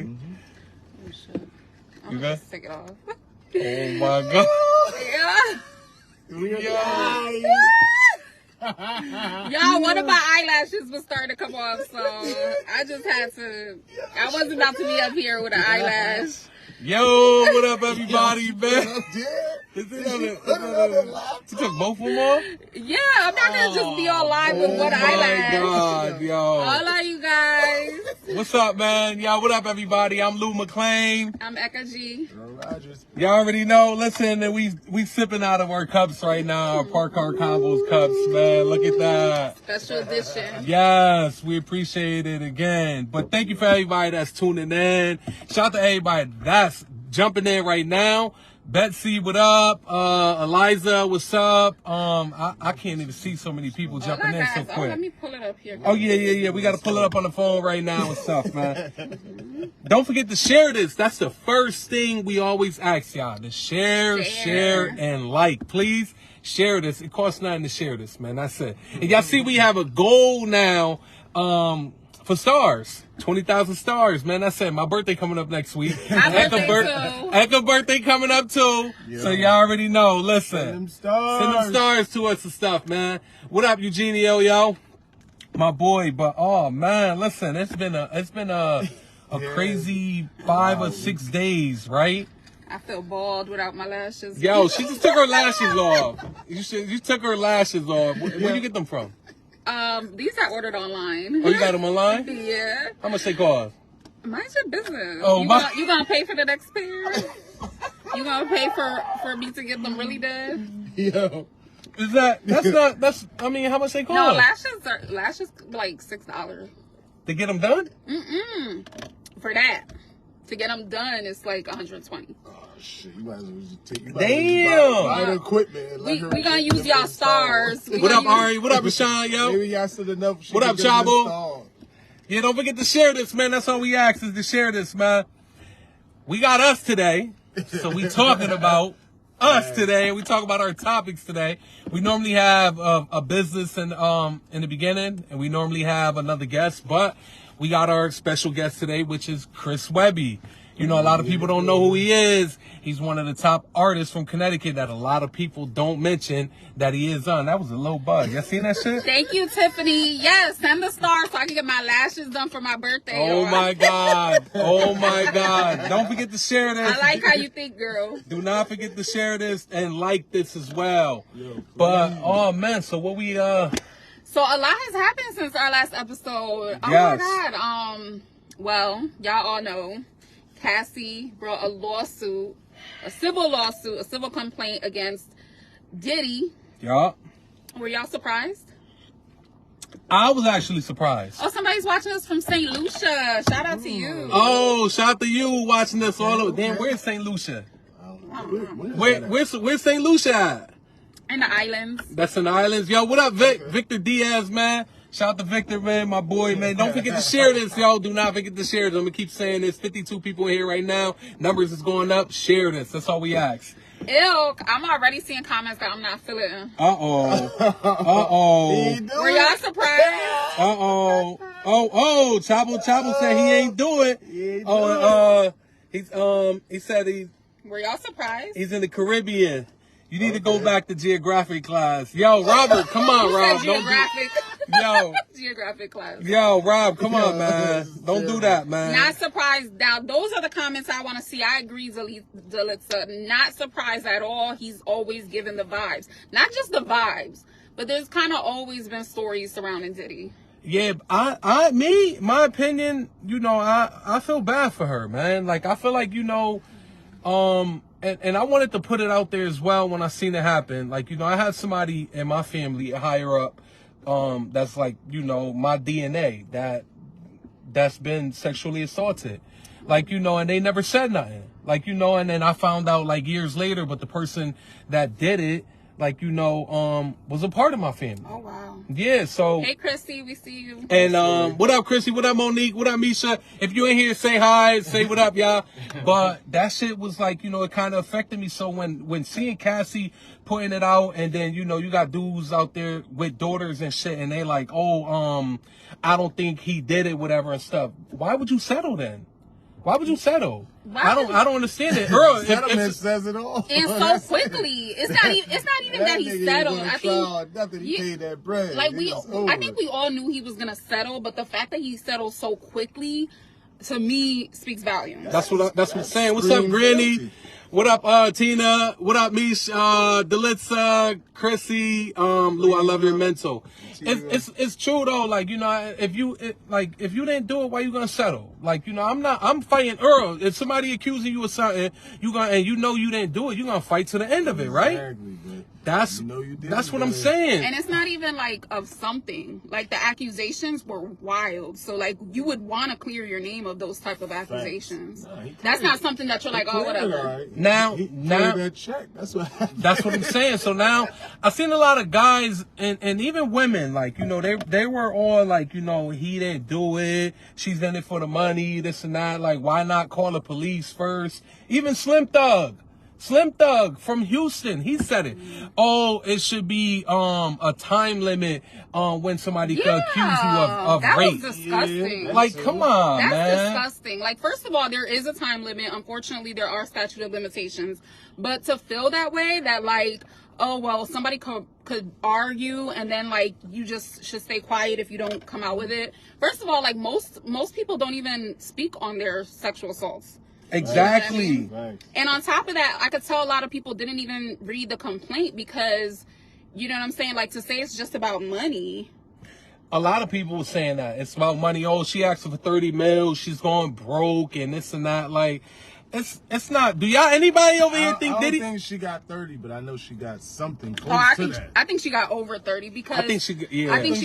everybody. Oh, shit. You good? Just take it off. Oh my God. Y'all, one of my eyelashes was starting to come off, so I just had to. I wasn't about to be up here with an eyelash. Yo, what up, everybody, man? You took both of them off? Yeah, I'm not gonna just be on live with one eyelash. Oh my God, yo. All of you guys. What's up, man? Yo, what up, everybody? I'm Lou McClain. I'm Ecká G. Y'all already know. Listen, we sipping out of our cups right now, our ParkedCarConvos cups, man. Look at that. Special edition. Yes, we appreciate it again. But thank you for everybody that's tuning in. Shout out to everybody that's jumping in right now. Betsy, what up? Eliza, what's up? I can't even see so many people jumping in so quick. Let me pull it up here. Oh, yeah. We got to pull it up on the phone right now and stuff, man. Don't forget to share this. That's the first thing we always ask y'all. To share, and like. Please share this. It costs nothing to share this, man. That's it. And y'all see we have a goal now for stars. 20,000 stars, man. That's it. My birthday coming up next week. Ecká birthday coming up too. Yo. So y'all already know. Listen. Send them stars to us and stuff, man. What up, Eugenio, yo? My boy. But oh man, listen, it's been a crazy 5 or 6 days, right? I feel bald without my lashes. Yo, she just took her lashes off. You took her lashes off. Where you get them from? These I ordered online. Oh, you got them online? Yeah. How much they cost? Mind's your business. Oh, you gonna pay for the next pair? You gonna pay for me to get them really done? Yo. I mean, how much they cost? No, lashes like $6. To get them done? For that. To get them done, it's like $120. Oh, shit. You might as well just take buy the equipment. We gonna use y'all stars. What up, Ari? What up, Rashawn, yo? Maybe y'all stood enough. What up, Chabo? Yeah, don't forget to share this, man. That's all we ask is to share this, man. We got us today. So we talking about us today. We talk about our topics today. We normally have a business in the beginning, and we normally have another guest, but we got our special guest today, which is Chris Webby. You know, a lot of people don't know who he is. He's one of the top artists from Connecticut that a lot of people don't mention that he is on. That was a low bug. Y'all seen that shit? Thank you, Tiffany. Yes, send the stars so I can get my lashes done for my birthday. Oh, my God. Oh, my God. Don't forget to share this. I like how you think, girl. Do not forget to share this and like this as well. But, oh, man, so what we... So a lot has happened since our last episode. Oh, yes. My God. Well, y'all all know Cassie brought a civil complaint against Diddy. Yeah. Were y'all surprised? I was actually surprised. Oh, somebody's watching us from St. Lucia. Shout out to you. Oh, shout out to you watching us all over. Damn, where's St. Lucia? Where's St. Lucia at? In the islands. That's in the islands. Yo, what up, Vic? Victor Diaz, man. Shout out to Victor, man, my boy, man. Don't forget to share this, y'all. Do not forget to share this. I'm going to keep saying this. 52 people in here right now. Numbers is going up. Share this. That's all we ask. Ew, I'm already seeing comments that I'm not feeling. Were y'all surprised? Chabo said he ain't do it. He said Were y'all surprised? He's in the Caribbean. You need to go back to geographic class. Yo, Robert, come on, Rob. Geographic class. Yo, Rob, come on, man. Don't do that, man. Not surprised. Now, those are the comments I want to see. I agree, Zalitza. Not surprised at all. He's always given the vibes. Not just the vibes, but there's kind of always been stories surrounding Diddy. Yeah, my opinion, you know, I feel bad for her, man. Like, I feel like, you know, and I wanted to put it out there as well when I seen it happen. Like, you know, I had somebody in my family higher up, that's like, you know, my DNA that's been sexually assaulted. Like, you know, and they never said nothing. Like, you know, and then I found out like years later, but the person that did it, like, you know, was a part of my family. Oh, wow. Yeah, so. Hey, Chrissy, we see you. And, what up, Chrissy? What up, Monique? What up, Misha? If you ain't here, say hi. Say what up, y'all. But that shit was like, you know, it kind of affected me. So when seeing Cassie putting it out, and then, you know, you got dudes out there with daughters and shit, and they like, oh, I don't think he did it, whatever and stuff. Why would you settle then? Why would you settle? Why I don't understand it. Earl, Settlement says it all. And so quickly. It's not even that he settled. I think nothing. He paid that bread. Like I think we all knew he was gonna settle, but the fact that he settled so quickly, to me, speaks volumes. That's what I'm saying. What's up, Granny? Guilty. What up, Tina? What up, Mish? Delitza, Chrissy, Lou, I love your mental. It's true though. Like, you know, if you didn't do it, why you gonna settle? Like, you know, I'm fighting Earl. If somebody accusing you of something, and you know you didn't do it, you're gonna fight to the end of it, right? Exactly, but That's you know you did that's it, what I'm man. saying. And it's not even like of something. Like the accusations were wild. So like you would want to clear your name of those type of accusations. Nah, That's not something that you're like, oh, whatever. Right. Now he cleared that check. That's what happened. That's what I'm saying. So now I've seen a lot of guys and even women, like, you know, they were all like, you know, he didn't do it. She's in it for the money, this and that. Like, why not call the police first? Even Slim Thug from Houston, he said it. Oh, it should be a time limit when somebody could accuse you of that rape. was disgusting. Yeah. Like, come on, That's man. disgusting. Like, first of all, there is a time limit. Unfortunately, there are statute of limitations. But to feel that way, that like, oh, well, somebody could argue and then like you just should stay quiet if you don't come out with it. First of all, like most people don't even speak on their sexual assaults. Exactly. You know what I mean? And on top of that, I could tell a lot of people didn't even read the complaint because, you know what I'm saying? Like, to say it's just about money. A lot of people were saying that it's about money. Oh, she asked for 30 mil. She's going broke and this and that. Like, it's not. Do y'all, anybody over here think I Diddy? don't think she got 30, but I know she got something close Oh, to that. I think she got over 30 because I think she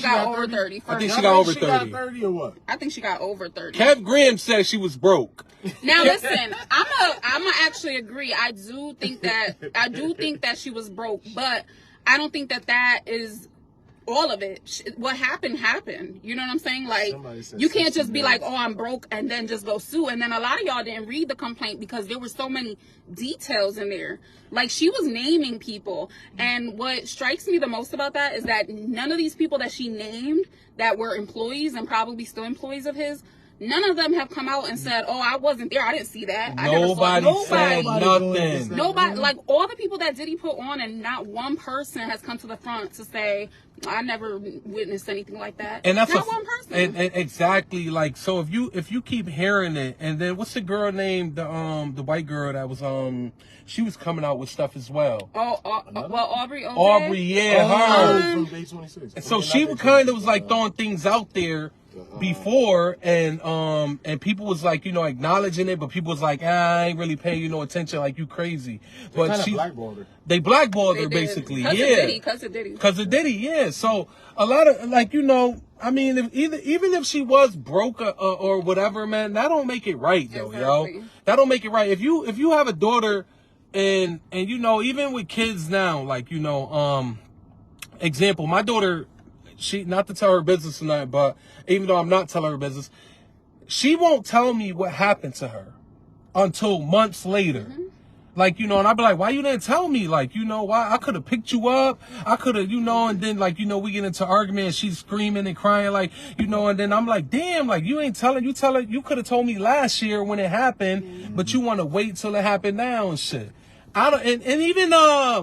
got over 30. I think first. she got over She 30. got 30 or what? I think she got over 30. Kev Graham said she was broke. Now listen, I'm actually agree. I do think that she was broke, but I don't think that is all of it. What happened. You know what I'm saying? Like, you can't just be like, oh, I'm broke and then just go sue. And then a lot of y'all didn't read the complaint because there were so many details in there. Like, she was naming people. And what strikes me the most about that is that none of these people that she named that were employees and probably still employees of his, none of them have come out and said, oh, I wasn't there. I didn't see that. Nobody said nothing. Nobody, like all the people that Diddy put on, and not one person has come to the front to say, I never witnessed anything like that. And that's not one person. And exactly, like, so if you keep hearing it, and then what's the girl named, the white girl that was she was coming out with stuff as well. Well, Aubrey. Aubrey, yeah, her. From Day 26. So she kind of was like throwing things out there before, and people was like, you know, acknowledging it, but people was like, I ain't really paying you no attention, like, you crazy. But they blackballed her basically, Because of Diddy. Yeah. So a lot of, like, you know, I mean, even if she was broke or whatever, man, that don't make it right though, yo. That don't make it right. If you have a daughter, and you know, even with kids now, like, you know, example, my daughter, she, not to tell her business or nothing, but even though I'm not telling her business, she won't tell me what happened to her until months later. Mm-hmm. Like, you know, and I'd be like, why you didn't tell me? Like, you know, why? I could have picked you up. I could have, you know, and then, like, you know, we get into argument and she's screaming and crying, like, you know, and then I'm like, damn, like, you ain't telling, you could have told me last year when it happened, mm-hmm. but you want to wait till it happened now and shit. I don't, and even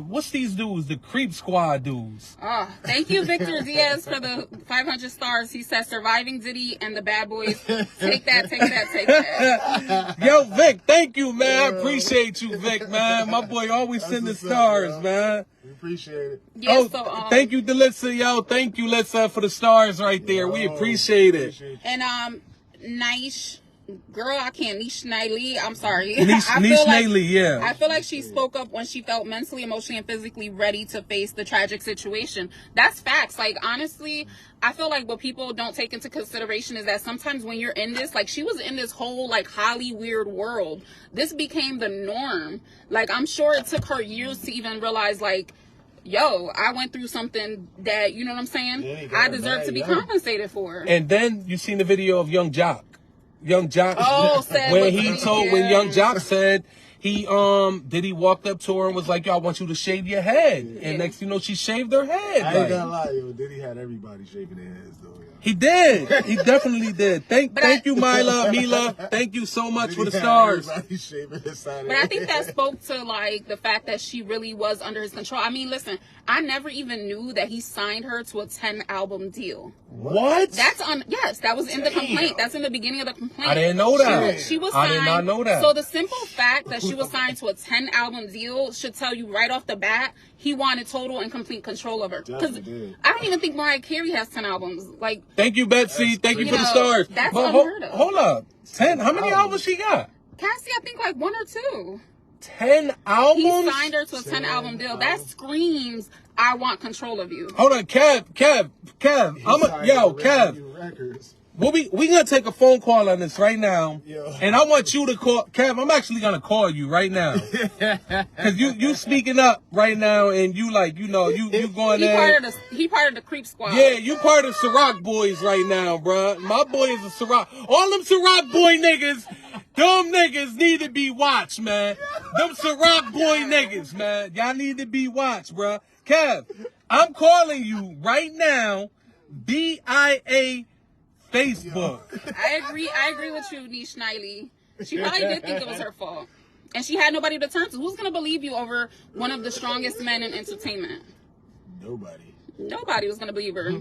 what's these dudes, the Creep Squad dudes? Oh, thank you, Victor Diaz, for the 500 stars. He says, surviving Diddy and the bad boys. Take that. Yo, Vic, thank you, man. I appreciate you, Vic, man. My boy always sending stars, man. We appreciate it. Yeah, thank you, Delitza, yo. Thank you, Litza, for the stars right there. We appreciate it. And Nice. Girl, I can't. Niche Niley. I'm sorry. Niche Niley, yeah. I feel like she spoke up when she felt mentally, emotionally, and physically ready to face the tragic situation. That's facts. Like, honestly, I feel like what people don't take into consideration is that sometimes when you're in this, like, she was in this whole, like, Holly weird world. This became the norm. Like, I'm sure it took her years to even realize, like, yo, I went through something that, you know what I'm saying? I deserve to be compensated for. And then you seen the video of Young Jock. Young Jock, when Young Jock said he walked up to her and was like, "Yo, I want you to shave your head." Yeah. And next, you know, she shaved her head. I ain't Like, gonna lie, yo. Diddy had everybody shaving their heads, though. Yo. he did. He definitely did. Thank you, Mila. Thank you so much for the stars. But I think that spoke to like the fact that she really was under his control. I mean, listen, I never even knew that he signed her to a 10-album deal. What? That's yes, that was in the complaint. That's in the beginning of the complaint. I didn't know that. She was signed, I did not know that. So the simple fact that she was signed to a 10-album deal should tell you right off the bat he wanted total and complete control of her. Because I don't even think Mariah Carey has 10 albums. Like, thank you, Betsy. Thank you for the stars. That's but unheard of. Hold up. 10? How many albums she got? Cassie, I think like 1 or 2. 10 albums? He signed her to a 10-album deal. That screams, I want control of you. Hold on, Kev. Kev. We gonna take a phone call on this right now, and I want you to call Kev. I'm actually gonna call you right now, cause you speaking up right now, and you like you going there. He part of the creep squad. Yeah, you part of Ciroc boys right now, bruh. My boy is a Ciroc. All them Ciroc boy niggas, them niggas need to be watched, man. Them Ciroc boy niggas, man. Y'all need to be watched, bruh. Kev, I'm calling you right now. BIA. Facebook. I agree with you, Niche Niley. She probably did think it was her fault. And she had nobody to turn to. Who's going to believe you over one of the strongest men in entertainment? Nobody was going to believe her.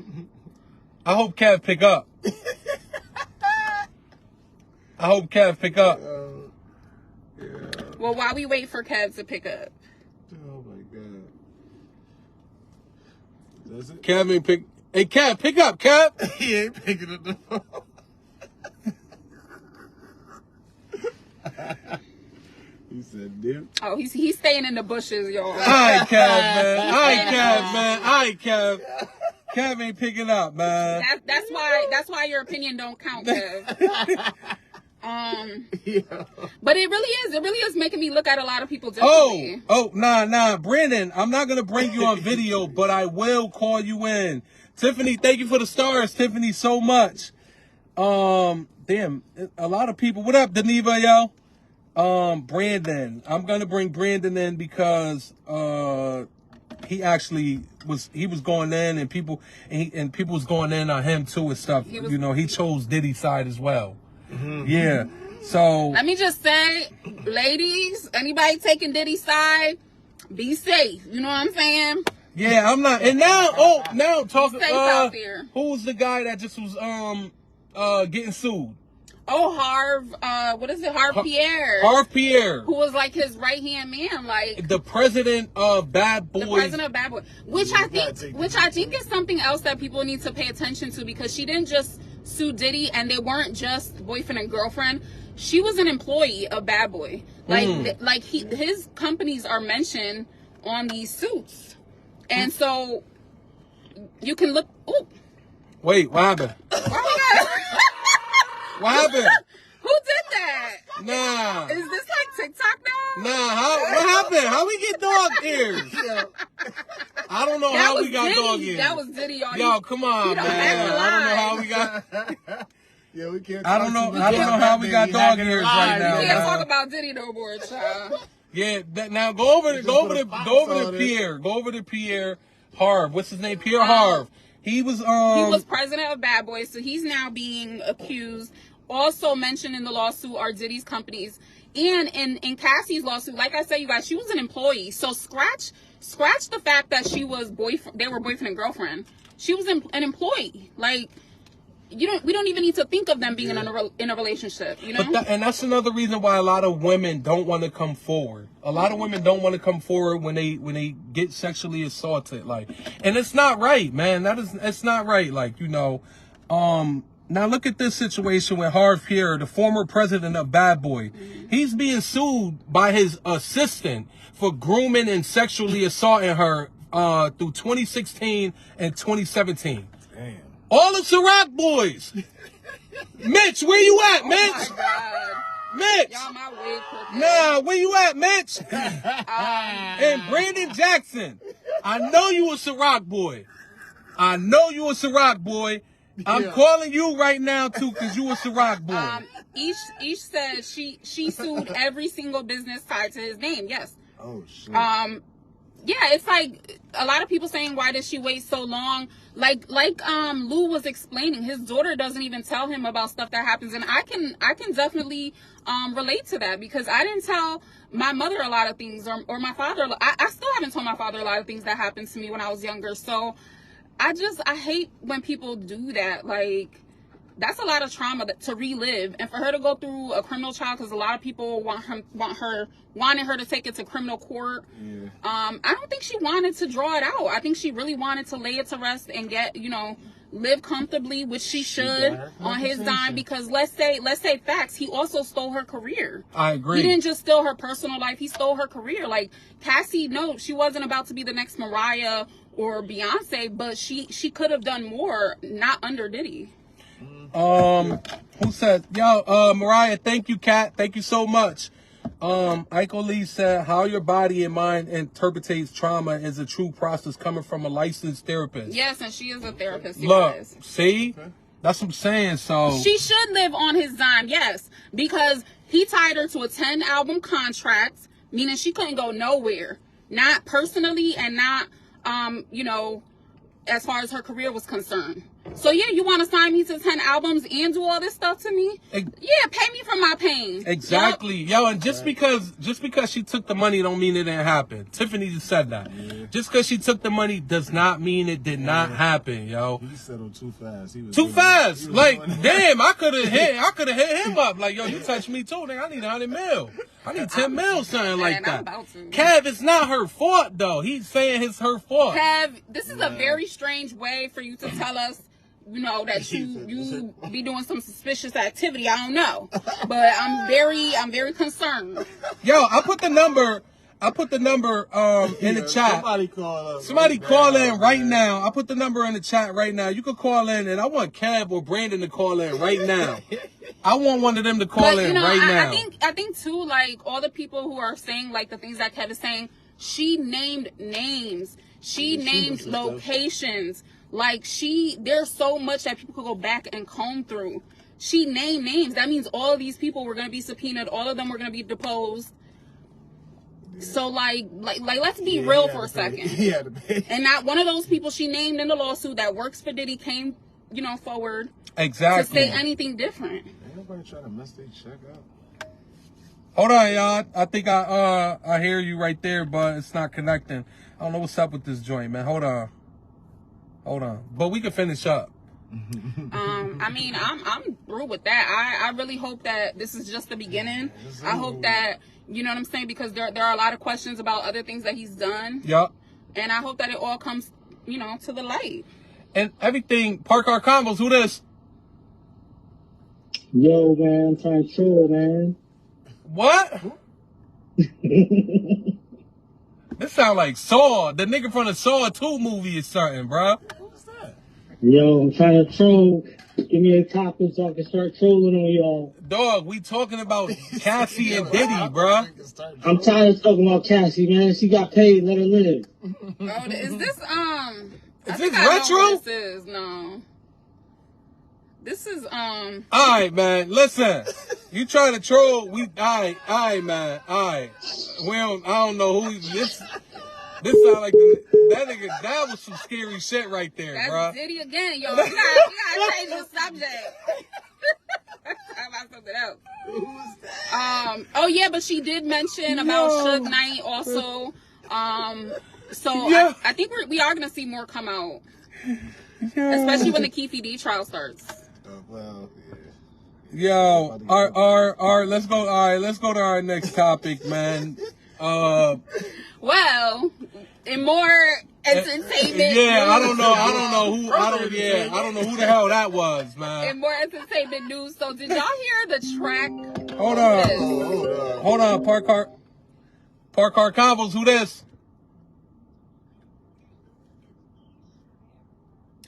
I hope Kev pick up. Well, while we wait for Kev to pick up. Oh, my God. Does it? Kev ain't pick... Hey, Kev, pick up, Kev. He ain't picking up the phone. He said, dude. Oh, he's staying in the bushes, y'all. All right, Kev. Kev ain't picking up, man. That's why your opinion don't count, Kev. But it really is making me look at a lot of people differently. Nah, Brandon, I'm not gonna bring you on video, but I will call you in. Tiffany, thank you for the stars, Tiffany, so much. Damn, a lot of people. What up, Daniva, yo? Brandon, I'm gonna bring Brandon in because he actually was going in, and people was going in on him too and stuff. He chose Diddy's side as well. Mm-hmm. Yeah. So let me just say, ladies, anybody taking Diddy's side, be safe. You know what I'm saying? Yeah, I'm not. And now talking. Out there. Who was the guy that just was getting sued? Oh, Harv. What is it? Harv Pierre. Harv Pierre, who was like his right hand man, like the president of Bad Boys. The president of Bad Boys, which I think is something else that people need to pay attention to, because she didn't just sue Diddy, and they weren't just boyfriend and girlfriend. She was an employee of Bad Boy. His companies are mentioned on these suits. And so you can look. Ooh. Wait, what happened? What happened? Who did that? Nah. Is this like TikTok now? Nah. What happened? How we get dog ears? I don't know how we got dog ears. That was Diddy, y'all. Yo, come on, man. I don't know how we got. Yeah, we can't. I don't know how we got dog ears right now. We can't talk about Diddy no more, child. Yeah, now go over to Pierre Harv. What's his name? Pierre Harv. He was president of Bad Boys, so he's now being accused. Also mentioned in the lawsuit are Diddy's companies, and in Cassie's lawsuit, like I said, you guys, she was an employee. So scratch the fact that they were boyfriend and girlfriend. She was an employee. Like, we don't even need to think of them being in a relationship, you know? And that's another reason why a lot of women don't want to come forward. A lot of women don't want to come forward when they get sexually assaulted. Like, and it's not right, man. It's not right. Like, now look at this situation with Harv Pierre, the former president of Bad Boy. Mm-hmm. He's being sued by his assistant for grooming and sexually assaulting her through 2016 and 2017. Damn. All the Ciroc boys. Mitch, where you at, Mitch? Oh my God. Mitch. Y'all my wig crooked. Nah, where you at, Mitch? And Brandon Jackson. I know you a Ciroc boy. I'm calling you right now too, cause you a Ciroc boy. Each said she sued every single business tied to his name. Yes. Oh shit. Yeah, it's like a lot of people saying, why did she wait so long? Like Lou was explaining, his daughter doesn't even tell him about stuff that happens, and I can definitely relate to that, because I didn't tell my mother a lot of things, or my father. I still haven't told my father a lot of things that happened to me when I was younger. So I hate when people do that. Like, that's a lot of trauma to relive, and for her to go through a criminal trial, because a lot of people wanted her to take it to criminal court. Yeah. I don't think she wanted to draw it out. I think she really wanted to lay it to rest and get, live comfortably, which she should on his dime. Because let's say facts, he also stole her career. I agree. He didn't just steal her personal life; he stole her career. Like Cassie, no, she wasn't about to be the next Mariah or Beyonce, but she could have done more, not under Diddy. Who said, Mariah, thank you, Kat. Thank you so much. Ike Lee said, how your body and mind interprets trauma is a true process coming from a licensed therapist. Yes, and she is a therapist. Look, see? That's what I'm saying, so. She should live on his dime, yes, because he tied her to a 10-album contract, meaning she couldn't go nowhere. Not personally and not, as far as her career was concerned. So yeah, you want to sign me to 10 albums and do all this stuff to me? Yeah, pay me for my pain. Exactly. Yep. Yo, and just because she took the money don't mean it didn't happen. Tiffany just said that. Yeah. Just because she took the money does not mean it did not happen, yo. He settled too fast. Too fast. Like, damn, I could have hit him up. Like, yo, you touched me too, nigga. I need 100 mil. I need 10 mil, something like that. Kev, it's not her fault though. He's saying it's her fault. Kev, this is a very strange way for you to tell us, that you be doing some suspicious activity. I don't know, but I'm very concerned. Yo, I put the number in the chat. Somebody call in right now. I put the number in the chat right now. You can call in, and I want Kev or Brandon to call in right now. I want one of them to call in right now. I think too, like all the people who are saying like the things that Kev is saying, she named names. She named locations. Like there's so much that people could go back and comb through. She named names. That means all of these people were going to be subpoenaed. All of them were going to be deposed. So like let's be real for a second. And not one of those people she named in the lawsuit that works for Diddy came, forward. Exactly. To say anything different. Ain't nobody trying to mess their check up. Hold on, y'all. I think I hear you right there, but it's not connecting. I don't know what's up with this joint, man. Hold on. But we can finish up. I mean, I'm through with that. I really hope that this is just the beginning. I hope that, you know what I'm saying, because there are a lot of questions about other things that he's done. Yup. And I hope that it all comes, to the light. And everything, ParkedCarConvos, who this? Yo, man, I'm trying to chill, man. What? This sound like Saw. The nigga from the Saw 2 movie is something, bro. Who's that? Yo, I'm trying to troll. Give me a topic so I can start trolling on y'all. Dog, we talking about Cassie and Diddy, bro. I'm tired of talking about Cassie, man. She got paid. Let her live. Oh, is this Is this retro? This is no. This is All right, man. Listen, you trying to troll? All right, man. All right. I don't know who this. This sound like that nigga. That was some scary shit right there, that's bro. Diddy again, yo. We gotta change the subject. Talk about something else. Who's that? Oh yeah, but she did mention about Suge Knight also. So yeah. I think we are gonna see more come out, especially when the Keefe D trial starts. Well, yeah. Yo, our let's go. All right, let's go to our next topic, man. Well, in more entertainment. Yeah, I don't know who the hell that was, man. In more entertainment news. So did y'all hear the track? Hold on, ParkedCarConvos, who this?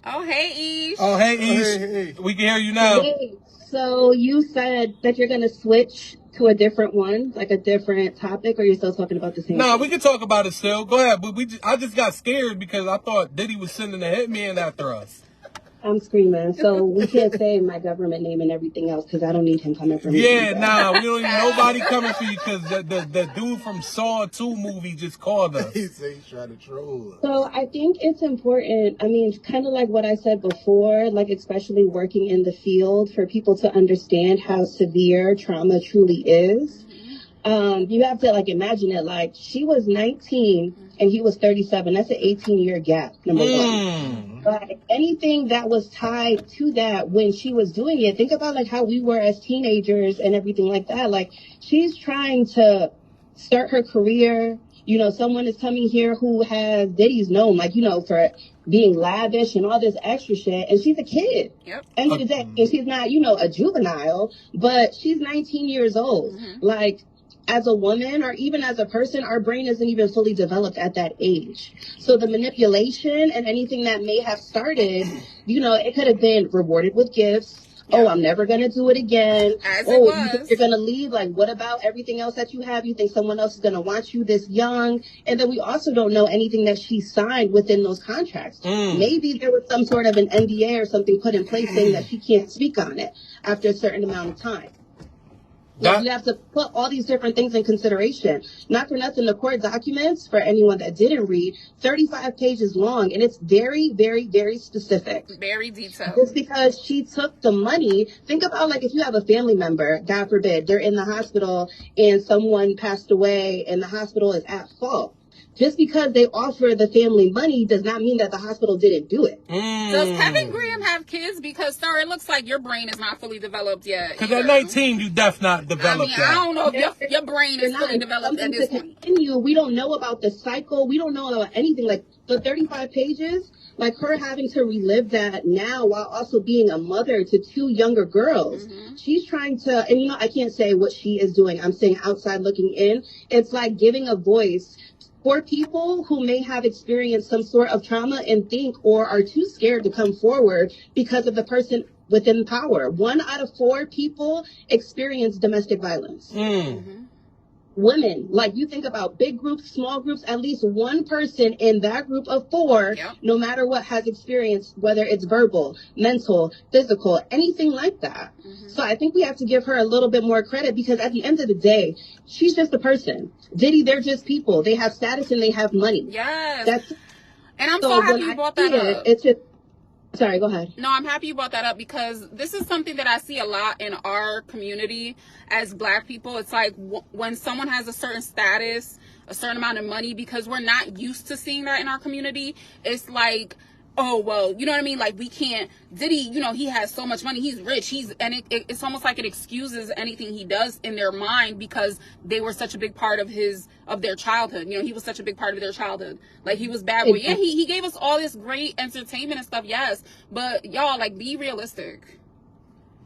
Oh, hey, Ish. Oh, hey, Ish. Hey. We can hear you now. Hey, so you said that you're going to switch to a different one, like a different topic, or you're still talking about the same thing? We can talk about it still. Go ahead. But I just got scared because I thought Diddy was sending a hitman after us. I'm screaming. So we can't say my government name and everything else because I don't need him coming for me. Yeah, nah, we don't need nobody coming for you because the dude from Saw 2 movie just called us. He said he's trying to troll us. So I think it's important, I mean, kind of like what I said before, like especially working in the field for people to understand how severe trauma truly is. You have to like imagine it, like she was 19 and he was 37. That's an 18-year gap, number one. But anything that was tied to that when she was doing it, think about like how we were as teenagers and everything like that. Like she's trying to start her career. You know, someone is coming here who has Diddy's known, like, you know, for being lavish and all this extra shit. And she's a kid. Yep. End of the day. And she's not, you know, a juvenile, but she's 19 years old. Like, as a woman or even as a person, our brain isn't even fully developed at that age. So the manipulation and anything that may have started, you know, it could have been rewarded with gifts. Yeah. Oh, I'm never going to do it again. As oh, it was. You think you're going to leave? Like, what about everything else that you have? You think someone else is going to want you this young? And then we also don't know anything that she signed within those contracts. Maybe there was some sort of an NDA or something put in place saying that she can't speak on it after a certain amount of time. You have to put all these different things in consideration. Not for nothing, the court documents, for anyone that didn't read, 35 pages long, and it's very, very, very specific. Very detailed. Just because she took the money, think about like if you have a family member, God forbid, they're in the hospital and someone passed away and the hospital is at fault. Just because they offer the family money does not mean that the hospital didn't do it. Does Kevin Graham have kids? Because, sir, it looks like your brain is not fully developed yet. Because at 19, you not developed I don't know if your brain is fully developed at this point. We don't know about the cycle. We don't know about anything. Like the 35 pages, like her having to relive that now while also being a mother to 2 younger girls. She's trying to, and you know, I can't say what she is doing. I'm saying outside looking in. It's like giving a voice for people who may have experienced some sort of trauma and think or are too scared to come forward because of the person within power. 1 out of 4 people experience domestic violence. Women, like you think about big groups, small groups, at least one person in that group of 4, no matter what, has experienced, whether it's verbal, mental, physical, anything like that. So I think we have to give her a little bit more credit because at the end of the day, she's just a person. Diddy, they're just people. They have status and they have money. Yes. And I'm so happy you brought that up. It's just, sorry, go ahead. No, I'm happy you brought that up because this is something that I see a lot in our community as Black people. It's like when someone has a certain status, a certain amount of money, because we're not used to seeing that in our community. It's like, oh, well, you know what I mean? Like we can't, Diddy, you know, he has so much money, he's rich, it's almost like it excuses anything he does in their mind because they were such a big part of their childhood. You know, he was such a big part of their childhood. Like he was bad boy. Yeah, he gave us all this great entertainment and stuff, yes, but y'all, like, be realistic.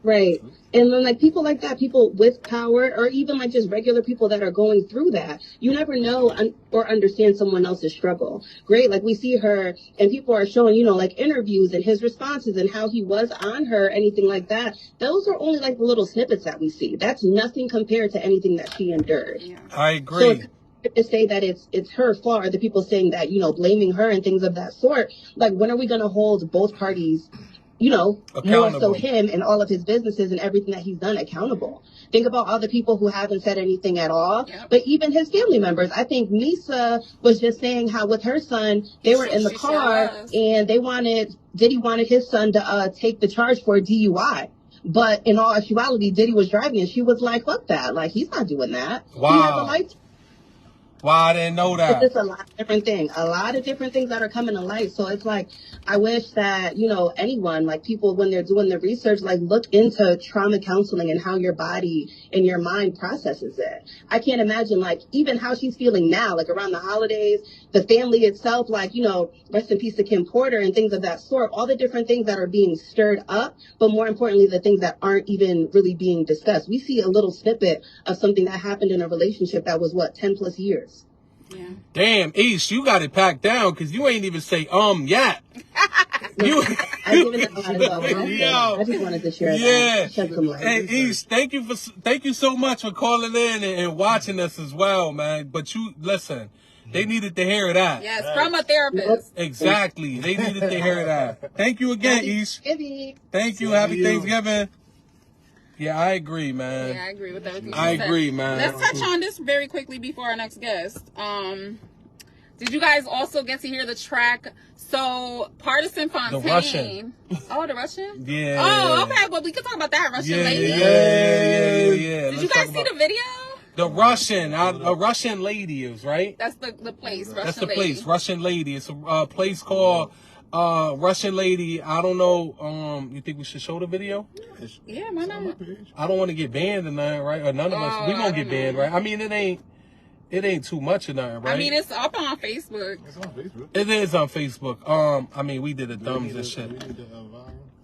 Right. And then like people like that, people with power, or even like just regular people that are going through that, you never know or understand someone else's struggle. Great. Like we see her and people are showing, you know, like interviews and his responses and how he was on her, anything like that. Those are only like the little snippets that we see. That's nothing compared to anything that she endured. Yeah. I agree. So to say that it's her fault, or the people saying that, you know, blaming her and things of that sort, like when are we going to hold both parties, you know, more so him and all of his businesses and everything that he's done accountable? Think about all the people who haven't said anything at all, but even his family members. I think Misa was just saying how with her son, they were in the car and Diddy wanted his son to take the charge for a DUI. But in all actuality, Diddy was driving and she was like, fuck that. Like, he's not doing that. Wow. He has a life. Wow, I didn't know that. It's just a lot of different things that are coming to light. So it's like, I wish that, you know, anyone, like people, when they're doing their research, like look into trauma counseling and how your body and your mind processes it. I can't imagine, like, even how she's feeling now, like around the holidays, the family itself, like, you know, rest in peace to Kim Porter and things of that sort, all the different things that are being stirred up, but more importantly, the things that aren't even really being discussed. We see a little snippet of something that happened in a relationship that was, 10 plus years. Yeah. Damn, East, you got it packed down because you ain't even say yet. I just wanted to share that. Shed some light. Hey, East, thank you so much for calling in and watching us as well, man. But you listen, They needed to hear that. Yes, from a therapist. Exactly. They needed to hear that. Thank you again, Ish. Thank you. Happy Thanksgiving. Yeah, I agree, man. Yeah, I agree with everything. I agree, man. Let's touch on this very quickly before our next guest. Did you guys also get to hear the track? So, Partisan Fontaine. The Russian. Oh, the Russian? Yeah. Oh, okay. Well, we can talk about that Russian lady. Yeah. Did you guys see the video? The Russian, a Russian lady is, right? That's the place, Russian That's the lady. place, Russian lady. It's a place called Russian lady. I don't know. You think we should show the video? Yeah, why not? I don't want to get banned or nothing, right? Or none of us. We won't get banned, right? I mean, it ain't too much or nothing, right? I mean, it's up on Facebook. It's on Facebook. It is on Facebook. I mean, we did the thumbs and shit.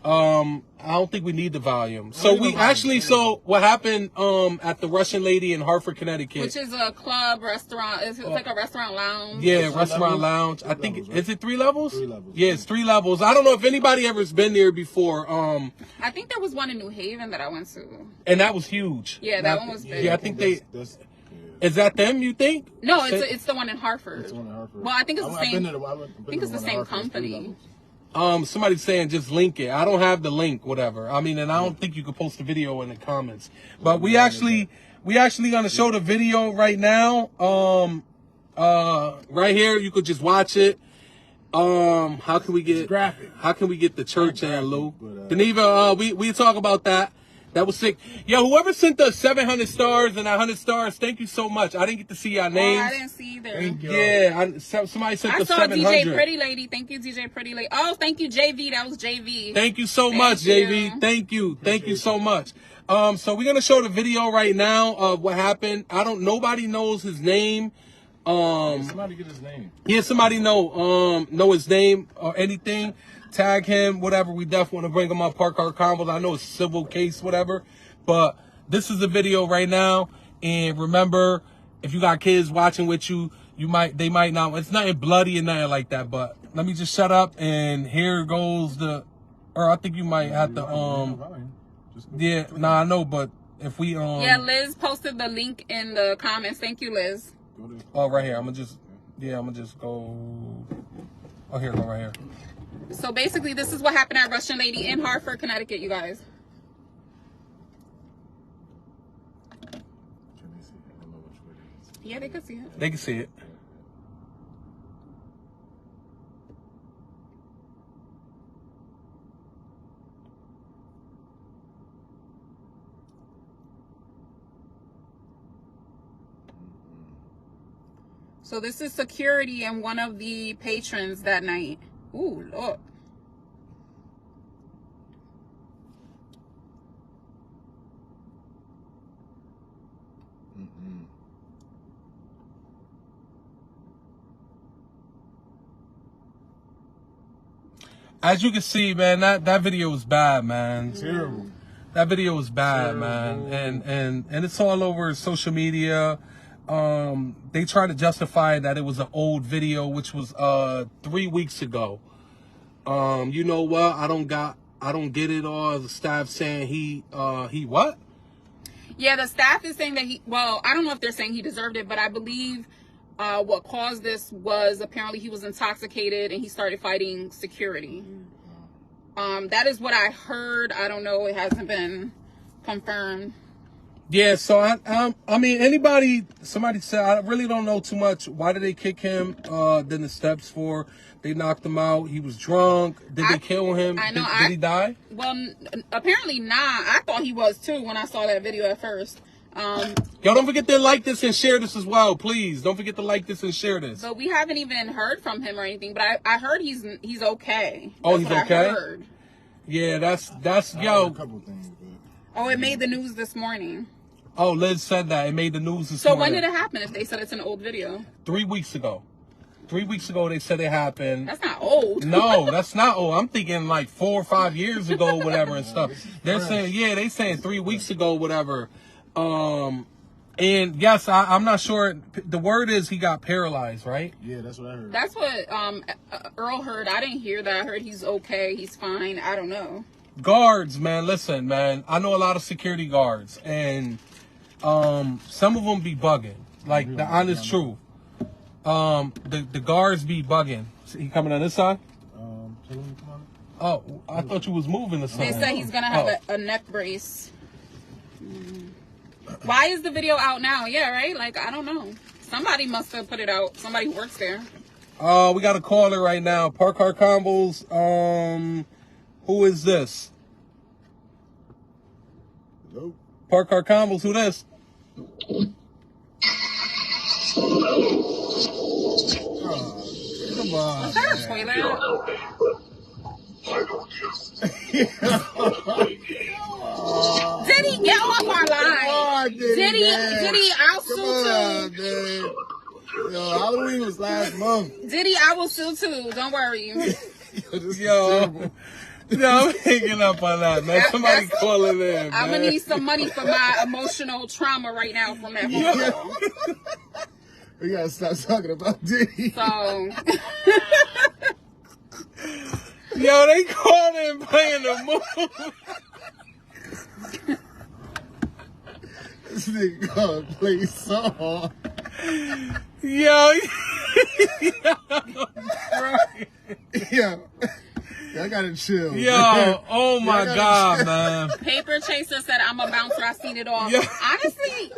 I don't think we need the volume. So we actually, so what happened at the Russian lady in Hartford, Connecticut, Which is a club, restaurant. It's like a restaurant lounge. yeah, restaurant lounge. I think levels, is it 3 levels? 3 levels. Yeah, it's 3 levels. I don't know if anybody ever's been there before. I think there was one in New Haven that I went to. And that was huge. Yeah, that one was big. Yeah, I think they. That's, Is that them? You think? No, it's the one in Hartford. It's the one in Hartford. Well, I think it's the same. I think it's the same company. Somebody's saying just link it. I don't have the link, whatever. I mean, and I don't think you could post the video in the comments. But we actually gonna show the video right now. Right here, you could just watch it. How can we get graphic? How can we get the church in, Lou? Geneva, we talk about that. That was sick. Yo, whoever sent us 700 stars and 100 stars, thank you so much. I didn't get to see your names. Oh, I didn't see either. Thank you. Yeah, somebody sent I us saw 700. DJ Pretty Lady. Thank you, DJ Pretty Lady. Oh, thank you, JV. That was JV. Thank you so much, JV. Thank you. Thank you so much. So we're gonna show the video right now of what happened. Nobody knows his name. Somebody get his name. Yeah, somebody know his name or anything. Tag him, whatever. We definitely want to bring him up. ParkedCarConvos. I know it's a civil case, whatever. But this is the video right now. And remember, if you got kids watching with you, they might not. It's nothing bloody and nothing like that. But let me just shut up. And here goes or I think you might have to yeah, nah, I know, but if we yeah, Liz posted the link in the comments. Thank you, Liz. Oh, right here. I'm gonna just go. Oh, here, go right here. So basically, this is what happened at Russian Lady in Hartford, Connecticut, you guys. Yeah, they could see it. They can see it. So this is security and one of the patrons that night. Ooh, look. As you can see, man, that video was bad, man. Terrible. That video was bad, man. And it's all over social media. They try to justify that it was an old video, which was 3 weeks ago. You know what? I don't get it all. The staff saying he what? Yeah, the staff is saying that I don't know if they're saying he deserved it, but I believe what caused this was apparently he was intoxicated and he started fighting security. That is what I heard. I don't know. It hasn't been confirmed. Yeah, so I mean, somebody said, I really don't know too much. Why did they kick him? Then the steps they knocked him out. He was drunk. Did they kill him? I know. Did he die? Well, apparently not. I thought he was too when I saw that video at first. Y'all don't forget to like this and share this as well, please. Don't forget to like this and share this. But we haven't even heard from him or anything. But I heard he's okay. Oh, he's okay? I heard. Yeah, that's yo. A couple things, but... Oh, it made the news this morning. Oh, Liz said that. It made the news this morning. So morning. when did it happen if they said it's an old video? 3 weeks ago. 3 weeks ago they said it happened. That's not old. No, that's not old. I'm thinking like 4 or 5 years ago, whatever and stuff. They're saying, they saying 3 weeks ago, whatever. And yes, I'm not sure. The word is he got paralyzed, right? Yeah, that's what I heard. That's what Earl heard. I didn't hear that. I heard he's okay. He's fine. I don't know. Guards, man, listen, man. I know a lot of security guards, and some of them be bugging. Like the honest truth. The guards be bugging. He coming on this side? Oh, I thought you was moving or something. They said he's gonna have a neck brace. Why is the video out now? Yeah, right? Like, I don't know. Somebody must have put it out. Somebody who works there. We got a caller right now. ParkedCarConvos. Who is this? Hello? ParkedCarConvos. Who this? Come on. Is there a toilet? Did he get off our line? Did he? I'll sue too. Yo, Halloween was last month. Did he? I will sue too. Don't worry. Yo, I'm hanging up on that, man. Somebody calling in, man. I'm gonna need some money for my emotional trauma right now from that phone call. We gotta stop talking about Diddy. So. Yo, they called in playing the move. This nigga gonna play song. Yo, Yo, I gotta chill. yo, oh my God, man. Paper Chaser said, I'm a bouncer. I seen it all. Yeah. Honestly,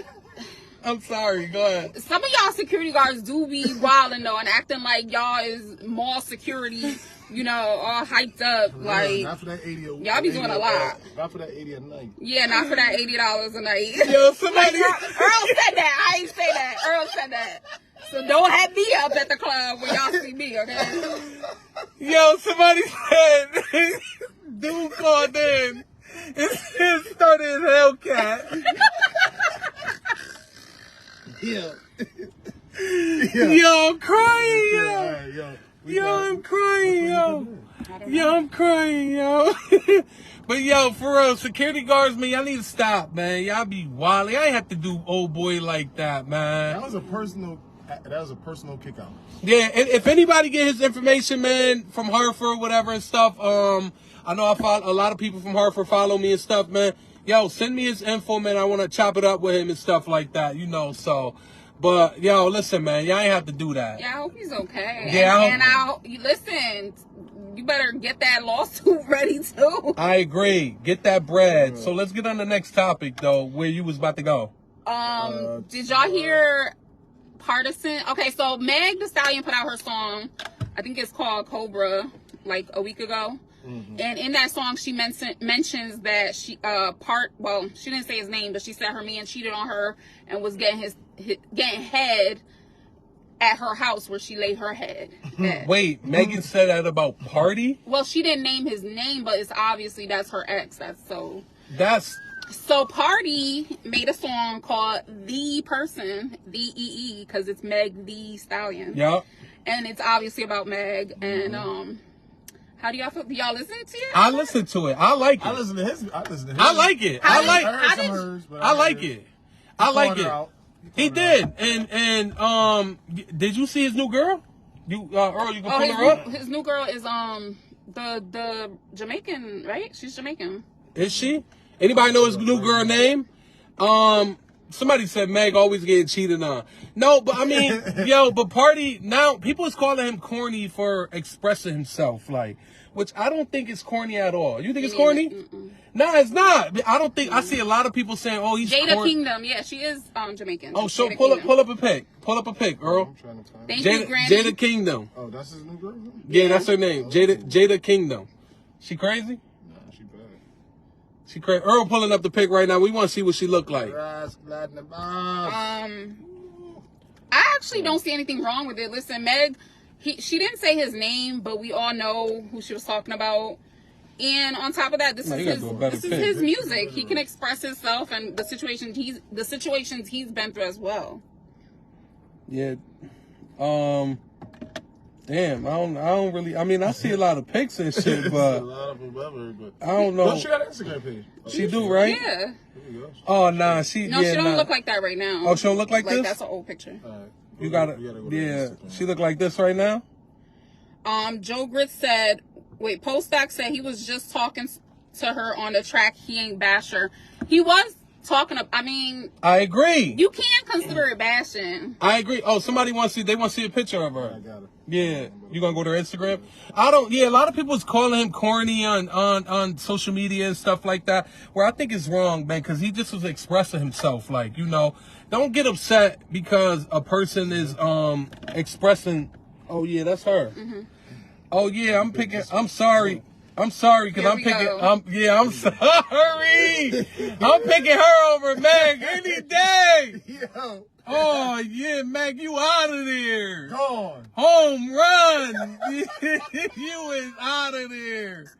I'm sorry, go ahead. some of y'all security guards do be wilding though and acting like y'all is mall security, you know, all hyped up. Like, not for that 80. Y'all be doing a lot. Not for that 80 a night. yeah, not for that $80 a night. Yo, somebody. Earl said that. I ain't say that. Earl said that. So don't have me up at the club when y'all see me, okay? Yo, somebody said, dude called in. It started in Hellcat. Yeah. Yo, I'm crying, yo. All right, yo. Yo, I'm crying, yo. Yo, I'm crying, yo. But yo, for real, security guards, man, y'all need to stop, man. Y'all be wilding. I ain't have to do old boy like that, man. That was a personal kick out. Yeah, and if anybody get his information, man, from Hartford, whatever and stuff, I know I follow a lot of people from Hartford follow me and stuff, man. Yo, send me his info, man. I want to chop it up with him and stuff like that, you know, so. But, yo, listen, man, y'all ain't have to do that. Yeah, I hope he's okay. Yeah, listen, you better get that lawsuit ready, too. I agree. Get that bread. So let's get on the next topic, though, where you was about to go. Did y'all hear Partisan? Okay, so Meg Thee Stallion put out her song. I think it's called Cobra, like a week ago. Mm-hmm. And in that song, she mentions that she she didn't say his name, but she said her man cheated on her and was getting head at her house where she laid her head. Wait, Megan said that about Party? Well, she didn't name his name, but it's obviously that's her ex. So Party made a song called The Person, D-E-E, because it's Meg Thee Stallion. Yep. And it's obviously about Meg. And how do y'all feel? Do y'all listen to it? I listen to it. I like it. I listen to his. I like it. I like it. I like it. He did. And did you see his new girl? Earl, you can pull her up? His new girl is the Jamaican, right? She's Jamaican. Is she? Anybody know his new girl name? Somebody said Meg always getting cheated on. No, but I mean, but Party, now people is calling him corny for expressing himself, like, which I don't think is corny at all. You think it's corny? No, it's not. I don't think, I see a lot of people saying, oh, he's Jada Kingdom, yeah, she is Jamaican. Oh, so pull up a pic. Pull up a pic, Earl. I'm trying to find Thank you, Granny. Jada Kingdom. Oh, that's his new girl? Yeah, that's her name. Jada Kingdom. She crazy? She bad. She crazy. Earl pulling up the pic right now. We want to see what she look like. I actually don't see anything wrong with it. Listen, Meg, she didn't say his name, but we all know who she was talking about. And on top of that, this is his music. He can express himself and the situations he's been through as well. Yeah. Damn, I don't really. I mean, I see a lot of pics and shit, but a lot of them ever, but I don't know. She got an Instagram page. She do, right? Yeah. Oh nah, she don't look like that right now. Oh, she don't look like this? That's an old picture. You gotta she look like this right now. Joe Grit said, Postdoc said he was just talking to her on the track. He ain't bash her. He was talking about. I mean, I agree. you can't consider it bashing. I agree. Oh, somebody wants to. They want to see a picture of her. I got it. Yeah, you gonna go to her Instagram? I don't. Yeah, a lot of people is calling him corny on social media and stuff like that. Where I think is wrong, man, because he just was expressing himself. Like, you know, don't get upset because a person is expressing. Oh yeah, that's her. Mm-hmm. Oh yeah, I'm picking. I'm sorry. I'm sorry because I'm picking. I'm sorry. I'm picking her over Meg any day. Yo, Oh yeah, Meg, you out of there. gone. Home run. You is out of there.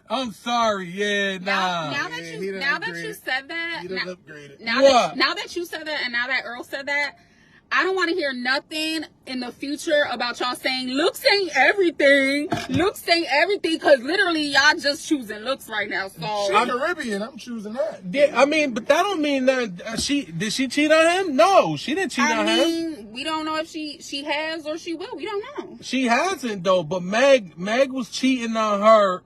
I'm sorry. Yeah, nah. Now that you said that, He done upgraded. now that you said that, and now that Earl said that, I don't want to hear nothing in the future about y'all saying looks ain't everything. Looks ain't everything, because literally y'all just choosing looks right now. So She's Caribbean. I'm choosing that. Yeah, I mean, but that don't mean that did she cheat on him? No, she didn't cheat on him. We don't know if she has or she will. We don't know. She hasn't though. But Meg was cheating on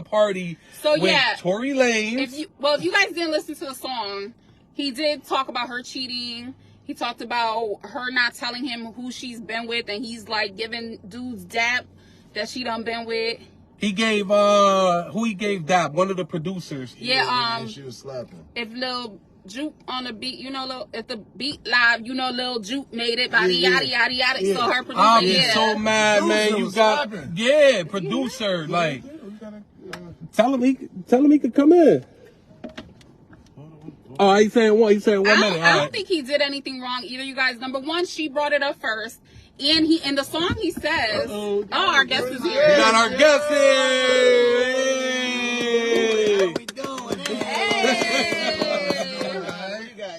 Party. So with yeah, Tory Lanez. If you guys didn't listen to the song, he did talk about her cheating. He talked about her not telling him who she's been with, and he's like giving dudes dap that she done been with. He gave who he gave dap? One of the producers. Yeah, she was slapping. If Lil Juke on the beat, you know, if the beat live, you know, Lil Juke made it, yada yada yada. Yeah. So her producer, I'll be so mad, man. Producer You was got slapping. producer. Like, tell him he could come in. Oh, he's saying one. He's saying 1 minute. I don't think he did anything wrong either, you guys. Number one, she brought it up first. And in the song he says, our guest is here. We got our guest here. How we doing?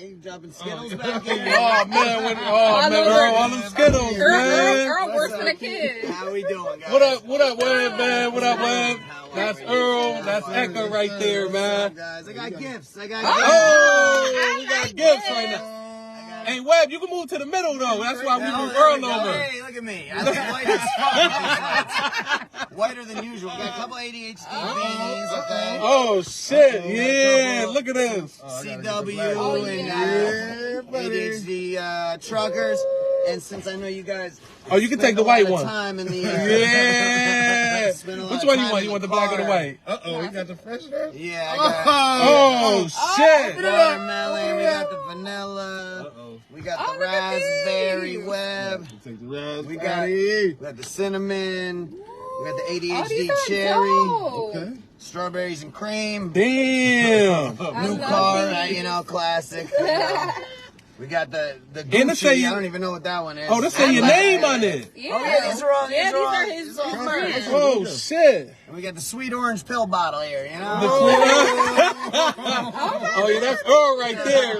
You dropping Skittles back in? Oh man, all them Skittles, man. Earl worse than a kid. How we doing, guys? What up, Web, man? What up, Web? That's Earl. That's Ecká right there, man. Guys, I got gifts. Oh, we got gifts right now. Hey, Web, you can move to the middle, though. That's why we moved Earl over. Hey, look at me. I look white as fuck. Whiter than usual. Got a couple ADHD beanies, okay? Oh, shit. Yeah, look at this. CW and ADHD truckers. And since I know you guys... Oh, you can take the white one. Time in the, yeah. Which one you want? You want the black or the white? Uh-oh, you got the fresh one? Yeah, I got Oh, shit. watermelon. We got the vanilla. We got the raspberry web. Take the raspberry. We got the cinnamon. We got the ADHD cherry. Okay. Strawberries and cream. Damn. New car, you know, classic. We got the Gucci. I don't even know what that one is. Oh, this say your name on it. Yeah. Oh, yeah, these are all his friends. Oh, shit. And we got the sweet orange pill bottle here, you know? Oh, yeah, that's Earl right there.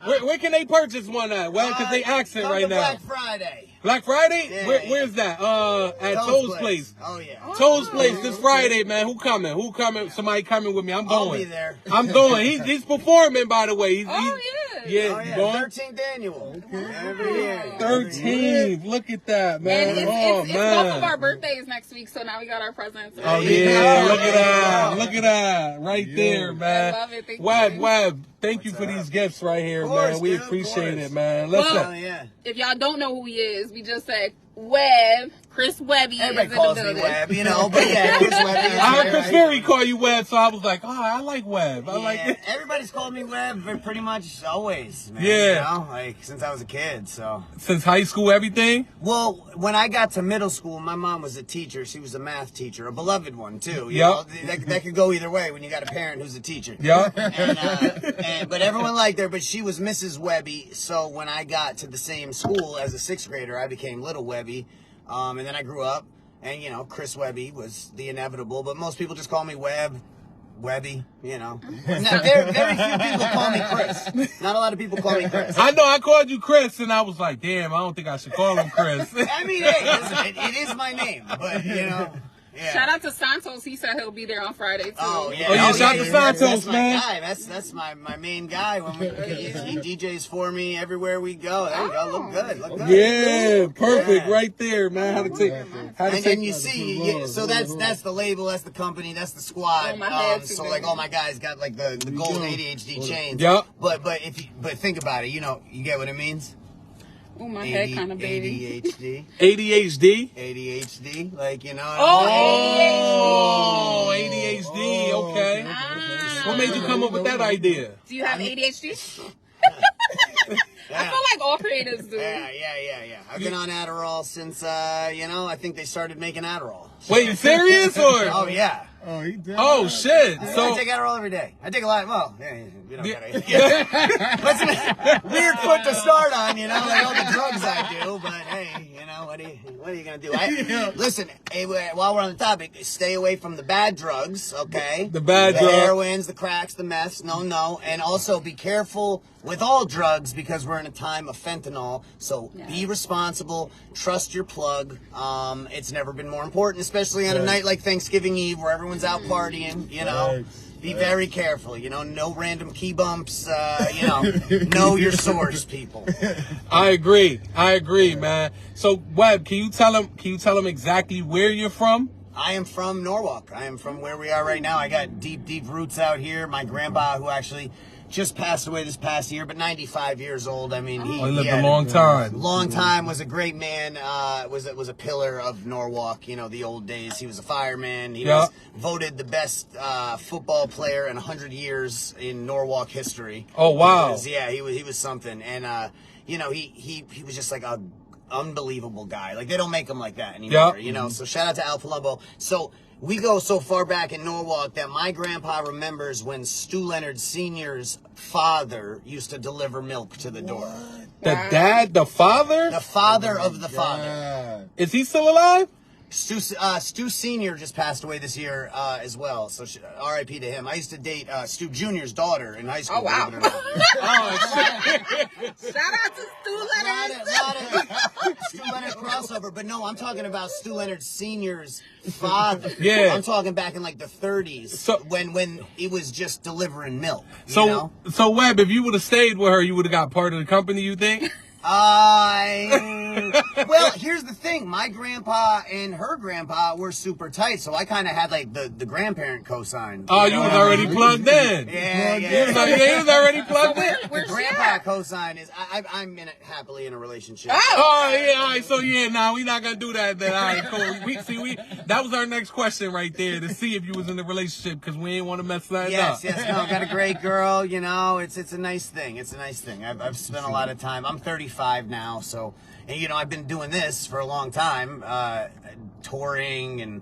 Look, where can they purchase one at? Well, because they accent right now. Black Friday. Black Friday? Yeah, Where's that? At Toe's Place. Oh, yeah. Toe's Place this Friday, man. Who coming? Somebody coming with me. I'm going. I'll be there. I'm going. He's performing, by the way. Yeah. Yeah, Oh, yeah. going? 13th annual. Every year. 13. Look at that, man. And it's both of our birthdays next week, so now we got our presents. Oh, yeah. Look at that. Look at that. Right there, man. I love it. Thank you. Web, thank you for these gifts right here, man. We appreciate it, man. Well, yeah. If y'all don't know who he is, we just said Web, Chris Webby. Everybody calls me Web, you know, but yeah, Chris Webby. I heard Chris Fury call you Web, so I was like, oh, I like Web. I like it. Everybody's called me Web pretty much always, man. Yeah. You know, like since I was a kid, so. Since high school, everything? Well, when I got to middle school, my mom was a teacher. She was a math teacher, a beloved one, too. You know, that could go either way when you got a parent who's a teacher. Yeah. But everyone liked her, but she was Mrs. Webby, so when I got to the same school as a 6th grader, I became Little Webby. And then I grew up, and, you know, Chris Webby was the inevitable, but most people just call me Webby, you know. Now, very few people call me Chris. Not a lot of people call me Chris. I know, I called you Chris, and I was like, damn, I don't think I should call him Chris. I mean, hey, it is my name, but, you know. Yeah. Shout out to Santos. He said he'll be there on Friday too. Oh yeah, Oh, yeah, shout out to Santos, that's man. My guy. That's my main guy. When he DJs for me everywhere we go. There you go. Look good. Look good. Yeah, perfect, right there, man. How to take? And you see, so that's the label, that's the company, that's the squad. So like all my guys got like the gold ADHD chains. Yep. But think about it. You know, you get what it means. Oh, my head kind of baby. ADHD. ADHD. ADHD, like, you know. Oh, ADHD. Okay. What made you come up with that idea? Do you have ADHD? I feel like all creatives do. Yeah. I've been on Adderall since, I think they started making Adderall. Wait, you serious or? Oh, yeah. Oh, he did. Oh shit! I take Adderall every day. I take a lot. Well, we don't gotta. Listen, weird foot to start on, like all the drugs I do. But hey, what are you gonna do? Listen, hey, while we're on the topic, stay away from the bad drugs, okay? The bad drugs, the heroines, the cracks, the meths. No, and also be careful with all drugs because we're in a time of fentanyl. So be responsible. Trust your plug. It's never been more important, especially on a night like Thanksgiving Eve where everyone's out partying, Be very careful, no random key bumps, know your source, people. I agree, man. So Webb, can you tell him exactly where you're from? I am from Norwalk. I am from where we are right now. I got deep roots out here. My grandpa, who actually just passed away this past year, but 95 years old. I mean, he lived a long time. Long time, was a great man, was a pillar of Norwalk, the old days. He was a fireman. He was voted the best football player in 100 years in Norwalk history. Oh, wow. He was something. And, he was just like a unbelievable guy. Like, they don't make him like that anymore, So shout out to Al Palumbo. So we go so far back in Norwalk that my grandpa remembers when Stu Leonard Sr.'s father used to deliver milk to the door. The father? The father of the father. Is he still alive? Stu Sr. just passed away this year as well, so R.I.P. to him. I used to date Stu Jr.'s daughter in high school. Oh, wow. Shout out to Stu Leonard. Lot of Stu Leonard crossover, but no, I'm talking about Stu Leonard Sr.'s father. Yeah. I'm talking back in like the 30s, so, when he was just delivering milk. So Webb, if you would have stayed with her, you would have got part of the company, you think? Well, here's the thing. My grandpa and her grandpa were super tight, so I kind of had like the grandparent cosign. Oh, you was already plugged in. Yeah. He was already plugged in. The grandpa cosign is I'm happily in a relationship. Oh yeah, all right. So yeah, we not gonna do that. Then all right, cool. That was our next question right there to see if you was in a relationship because we ain't want to mess that up. Yes. No, got a great girl. It's a nice thing. It's a nice thing. I've spent a lot of time. I'm 35 now, so. And, I've been doing this for a long time, touring and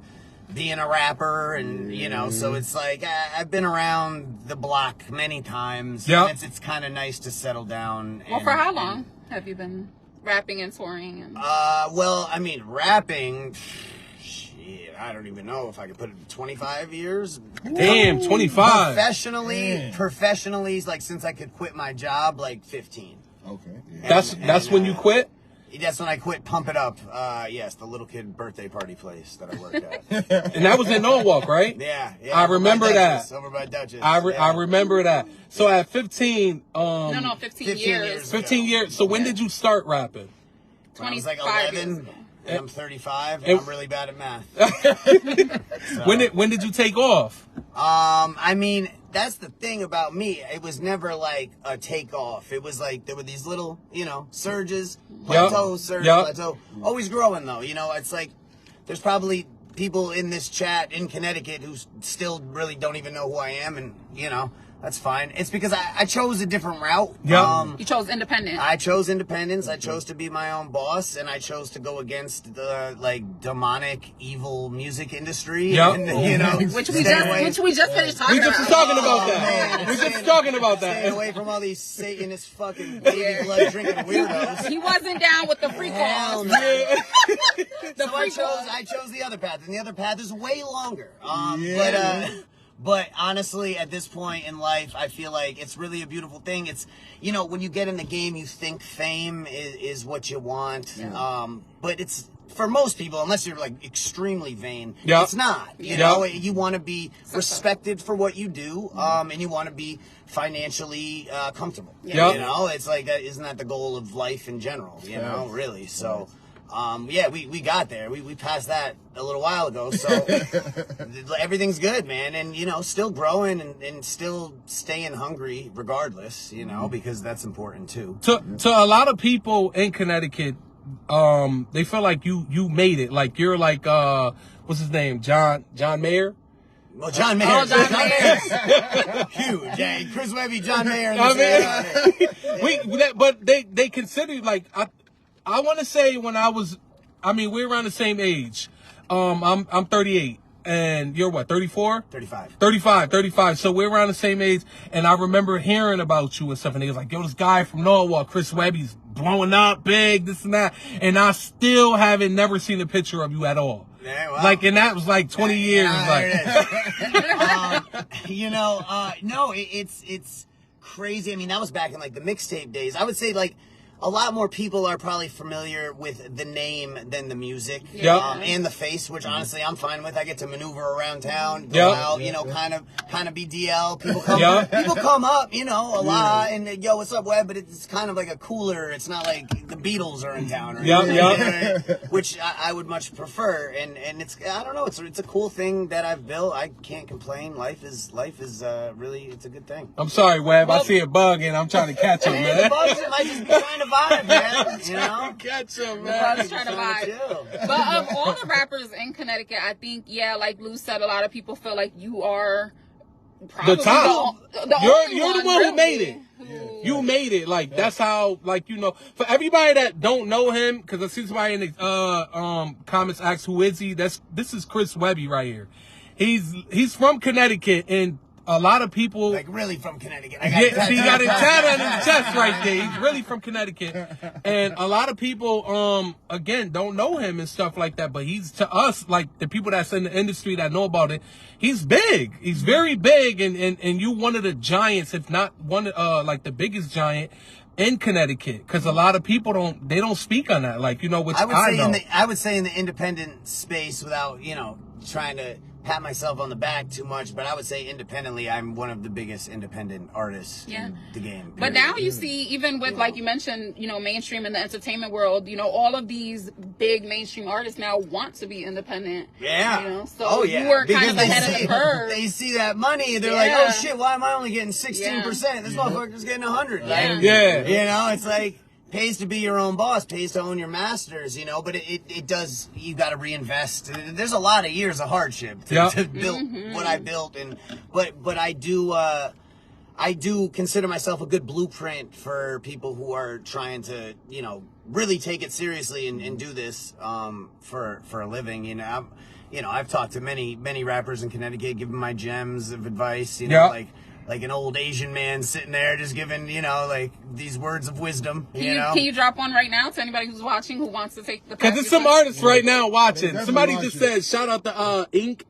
being a rapper and, so it's like I've been around the block many times. Yeah. It's kind of nice to settle down. Well, for how long have you been rapping and touring? And... well, I mean, rapping, shit, I don't even know if I could put it 25 years. Damn, 25. Professionally, like since I could quit my job, like 15. Okay. Yeah. That's when you quit? That's when I quit Pump It Up. Yes, the little kid birthday party place that I worked at. And that was in Norwalk, right? Yeah. I remember that. Over by Duchess. I remember that. So at 15, 15 years. 15 years. So when did you start rapping? When I was like 11. And I'm 35. And I'm really bad at math. So. When did you take off? I mean, that's the thing about me. It was never like a takeoff. It was like there were these little, surges, plateaus, plateau. Always growing though. It's like there's probably people in this chat in Connecticut who still really don't even know who I am, and that's fine. It's because I chose a different route. Yeah. You chose independent. I chose independence. I chose to be my own boss, and I chose to go against the demonic, evil music industry. Yep. And, which we just finished talking about. We just was talking about that. Man, we just talking about that. Stay away from all these Satanist fucking baby blood drinking weirdos. He wasn't down with the free calls. I chose the other path, and the other path is way longer. But honestly, at this point in life, I feel like it's really a beautiful thing. It's, when you get in the game, you think fame is what you want. Yeah. But for most people, unless you're like extremely vain, Yep. it's not. You know, you want to be respected for what you do, and you want to be financially comfortable. Yep. You know, it's like isn't that the goal of life in general? You know, really. So. Yeah, we got there. We passed that a little while ago. So everything's good, man. And, you know, still growing and still staying hungry regardless, you know, because that's important too. To a lot of people in Connecticut, they feel like you made it. Like you're like, what's his name? John Mayer? Well, John Mayer. Oh, John Mayer. Huge. Yeah, Chris Webby, John Mayer. But they consider like, I want to say when we're around the same age. I'm 38 and you're what, 34? 35. So we're around the same age. And I remember hearing about you and stuff. And they was like, yo, this guy from Norwalk, Chris Webby's blowing up big, this and that. And I still haven't never seen a picture of you at all. Yeah, well, like, and that was like 20 years. No, it's crazy. I mean, that was back in like the mixtape days. I would say like, a lot more people are probably familiar with the name than the music, and the face, which honestly I'm fine with. I get to maneuver around town, go out, you know, kind of be DL. People come up, you know, a lot, and they, yo, what's up, Web? But it's kind of like a cooler. It's not like the Beatles are in town, or anything, which I would much prefer. And it's, I don't know, it's a cool thing that I've built. I can't complain. Life is really, it's a good thing. I'm sorry, Web. I see a bug and I'm trying to catch him, man. The bugs might just be trying to vibe, man. You know? Catch him, man. I was trying to vibe. But of all the rappers in Connecticut, I think, like Lou said, a lot of people feel like you are probably the top. You're the one who made it. You made it. Like, that's how, like, you know, for everybody that don't know him, because I see somebody in the comments ask, who is he? This is Chris Webby right here. He's from Connecticut, and a lot of people, like, really from Connecticut. He got it tatted on his chest right there. He's really from Connecticut, and a lot of people, again, don't know him and stuff like that. But he's, to us, like the people that's in the industry that know about it, he's big. He's very big, and you one of the giants, if not one, like the biggest giant in Connecticut. Because a lot of people don't speak on that, like, you know, which I would say in the independent space, without, you know, trying to pat myself on the back too much, but I would say independently, I'm one of the biggest independent artists in the game. But now you see, even with, like you mentioned, you know, mainstream in the entertainment world, you know, all of these big mainstream artists now want to be independent. Yeah. You know, so you were kind of ahead of the curve. They see that money, they're like, oh shit, why am I only getting 16%? This motherfucker's getting 100. Like, you know, it's like, pays to be your own boss, pays to own your masters, you know, but it does, you got to reinvest. There's a lot of years of hardship to build what I built, but I do consider myself a good blueprint for people who are trying to, you know, really take it seriously and do this for a living. You know, I've talked to many rappers in Connecticut, given my gems of advice, you know, like an old Asian man sitting there just giving, you know, like these words of wisdom. Can you drop one right now to anybody who's watching who wants to take the Because there's some artists right now watching. Somebody just said, shout out to Ink,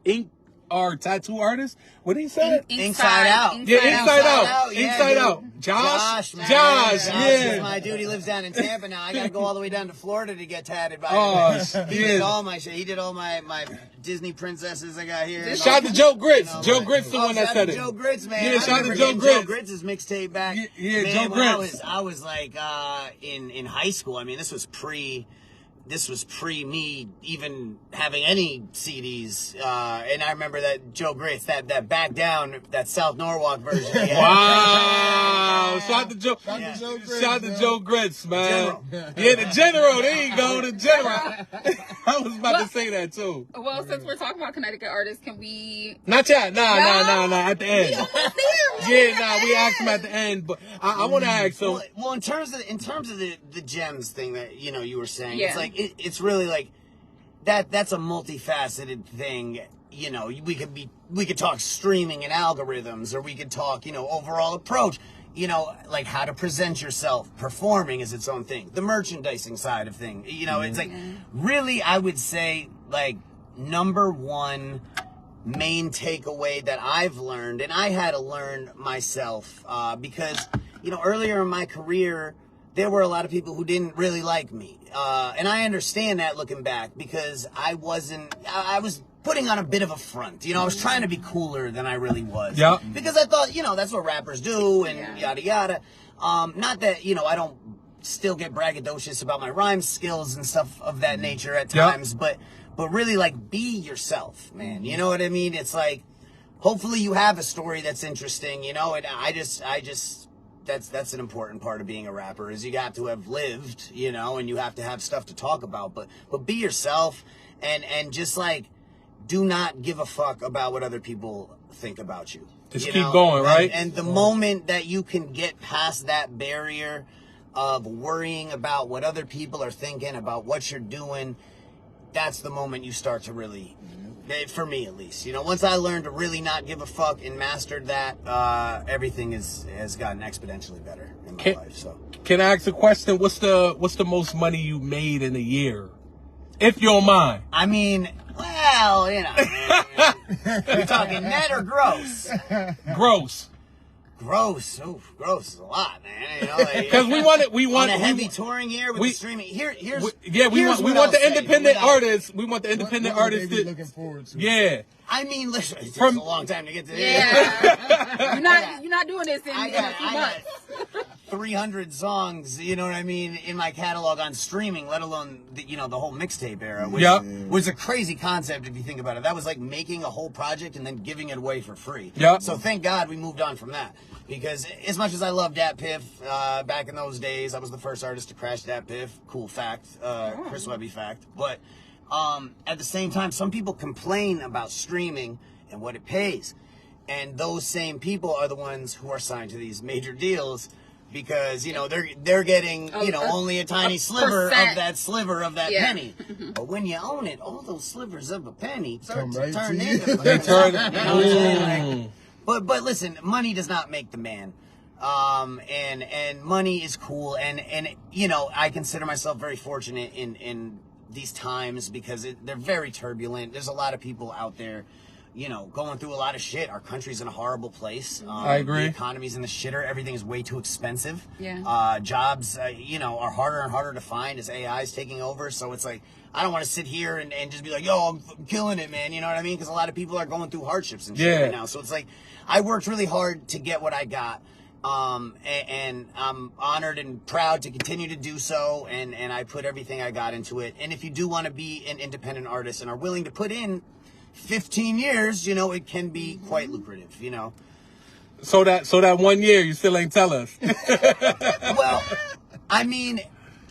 our tattoo artist. What did he say? Inside Out. Inside Out. Josh, is my dude. He lives down in Tampa now. I got to go all the way down to Florida to get tatted by him. He did all my shit. He did all my Disney princesses I got here. Shout out to Joe Grits. Joe Grits the one that said it. Joe Grits, man. Yeah, shout out to Joe Grits. Joe Grits' mixtape back. Yeah, man, Joe Grits. I was like in high school. I mean, this was pre me even having any CDs, and I remember that Joe Grits, that Back Down, that South Norwalk version. Wow! Shout out to Joe. Shout out to Joe Grits, man. The General. There you go, the General. I was about to say that too. Well, since we're talking about Connecticut artists, can we? Not yet. Nah. At the end. We asked him at the end, but I want to ask him. Well, in terms of the gems thing that you were saying, it's like it's really like that's a multifaceted thing. You know, we could talk streaming and algorithms, or we could talk overall approach. You know, like how to present yourself. Performing is its own thing. The merchandising side of thing. It's like really, I would say, like, number one main takeaway that I've learned, and I had to learn myself, because earlier in my career, there were a lot of people who didn't really like me. And I understand that looking back, because I was putting on a bit of a front. You know, I was trying to be cooler than I really was. Yeah. Because I thought, you know, that's what rappers do and yada yada. Not that, you know, I don't still get braggadocious about my rhyme skills and stuff of that nature at times, but really, like, be yourself, man. You know what I mean? It's like, hopefully you have a story that's interesting, you know, and I just that's an important part of being a rapper, is you got to have lived, you know, and you have to have stuff to talk about, but be yourself, and just, like, do not give a fuck about what other people think about you. Just you keep know? going, right? And the moment that you can get past that barrier of worrying about what other people are thinking, about what you're doing, that's the moment you start to really, for me at least, you know, once I learned to really not give a fuck and mastered that, everything has gotten exponentially better in my life. So, can I ask a question? What's the most money you made in a year, if you don't mind? I mean, well, you know, you're talking net or gross? Gross. Gross. Oh, gross is a lot, man. You know, Because we want a heavy touring year with the streaming. We want the independent artists. We want the independent artists. What looking forward to? Yeah. I mean, listen, it takes a long time to get to this. Yeah. you're not doing this in a few months. 300 songs, you know what I mean, in my catalog on streaming, let alone the whole mixtape era, which was a crazy concept if you think about it. That was like making a whole project and then giving it away for free. Yeah. So thank God we moved on from that, because as much as I loved Dat Piff back in those days, I was the first artist to crash Dat Piff. Cool fact, Chris Webby fact. But at the same time, some people complain about streaming and what it pays, and those same people are the ones who are signed to these major deals, because they're getting only a tiny sliver of that penny. But when you own it, all those slivers of a penny turn into But listen, money does not make the man. And money is cool, and I consider myself very fortunate in these times, because they're very turbulent. There's a lot of people out there going through a lot of shit. Our country's in a horrible place. I agree. The economy's in the shitter. Everything is way too expensive. Yeah. Jobs, are harder and harder to find as AI is taking over. So it's like, I don't want to sit here and just be like, yo, I'm killing it, man. You know what I mean? Because a lot of people are going through hardships and shit right now. So it's like, I worked really hard to get what I got. And I'm honored and proud to continue to do so. And I put everything I got into it. And if you do want to be an independent artist and are willing to put in 15 years, it can be quite lucrative, So that 1 year, you still ain't tell us. Well, I mean,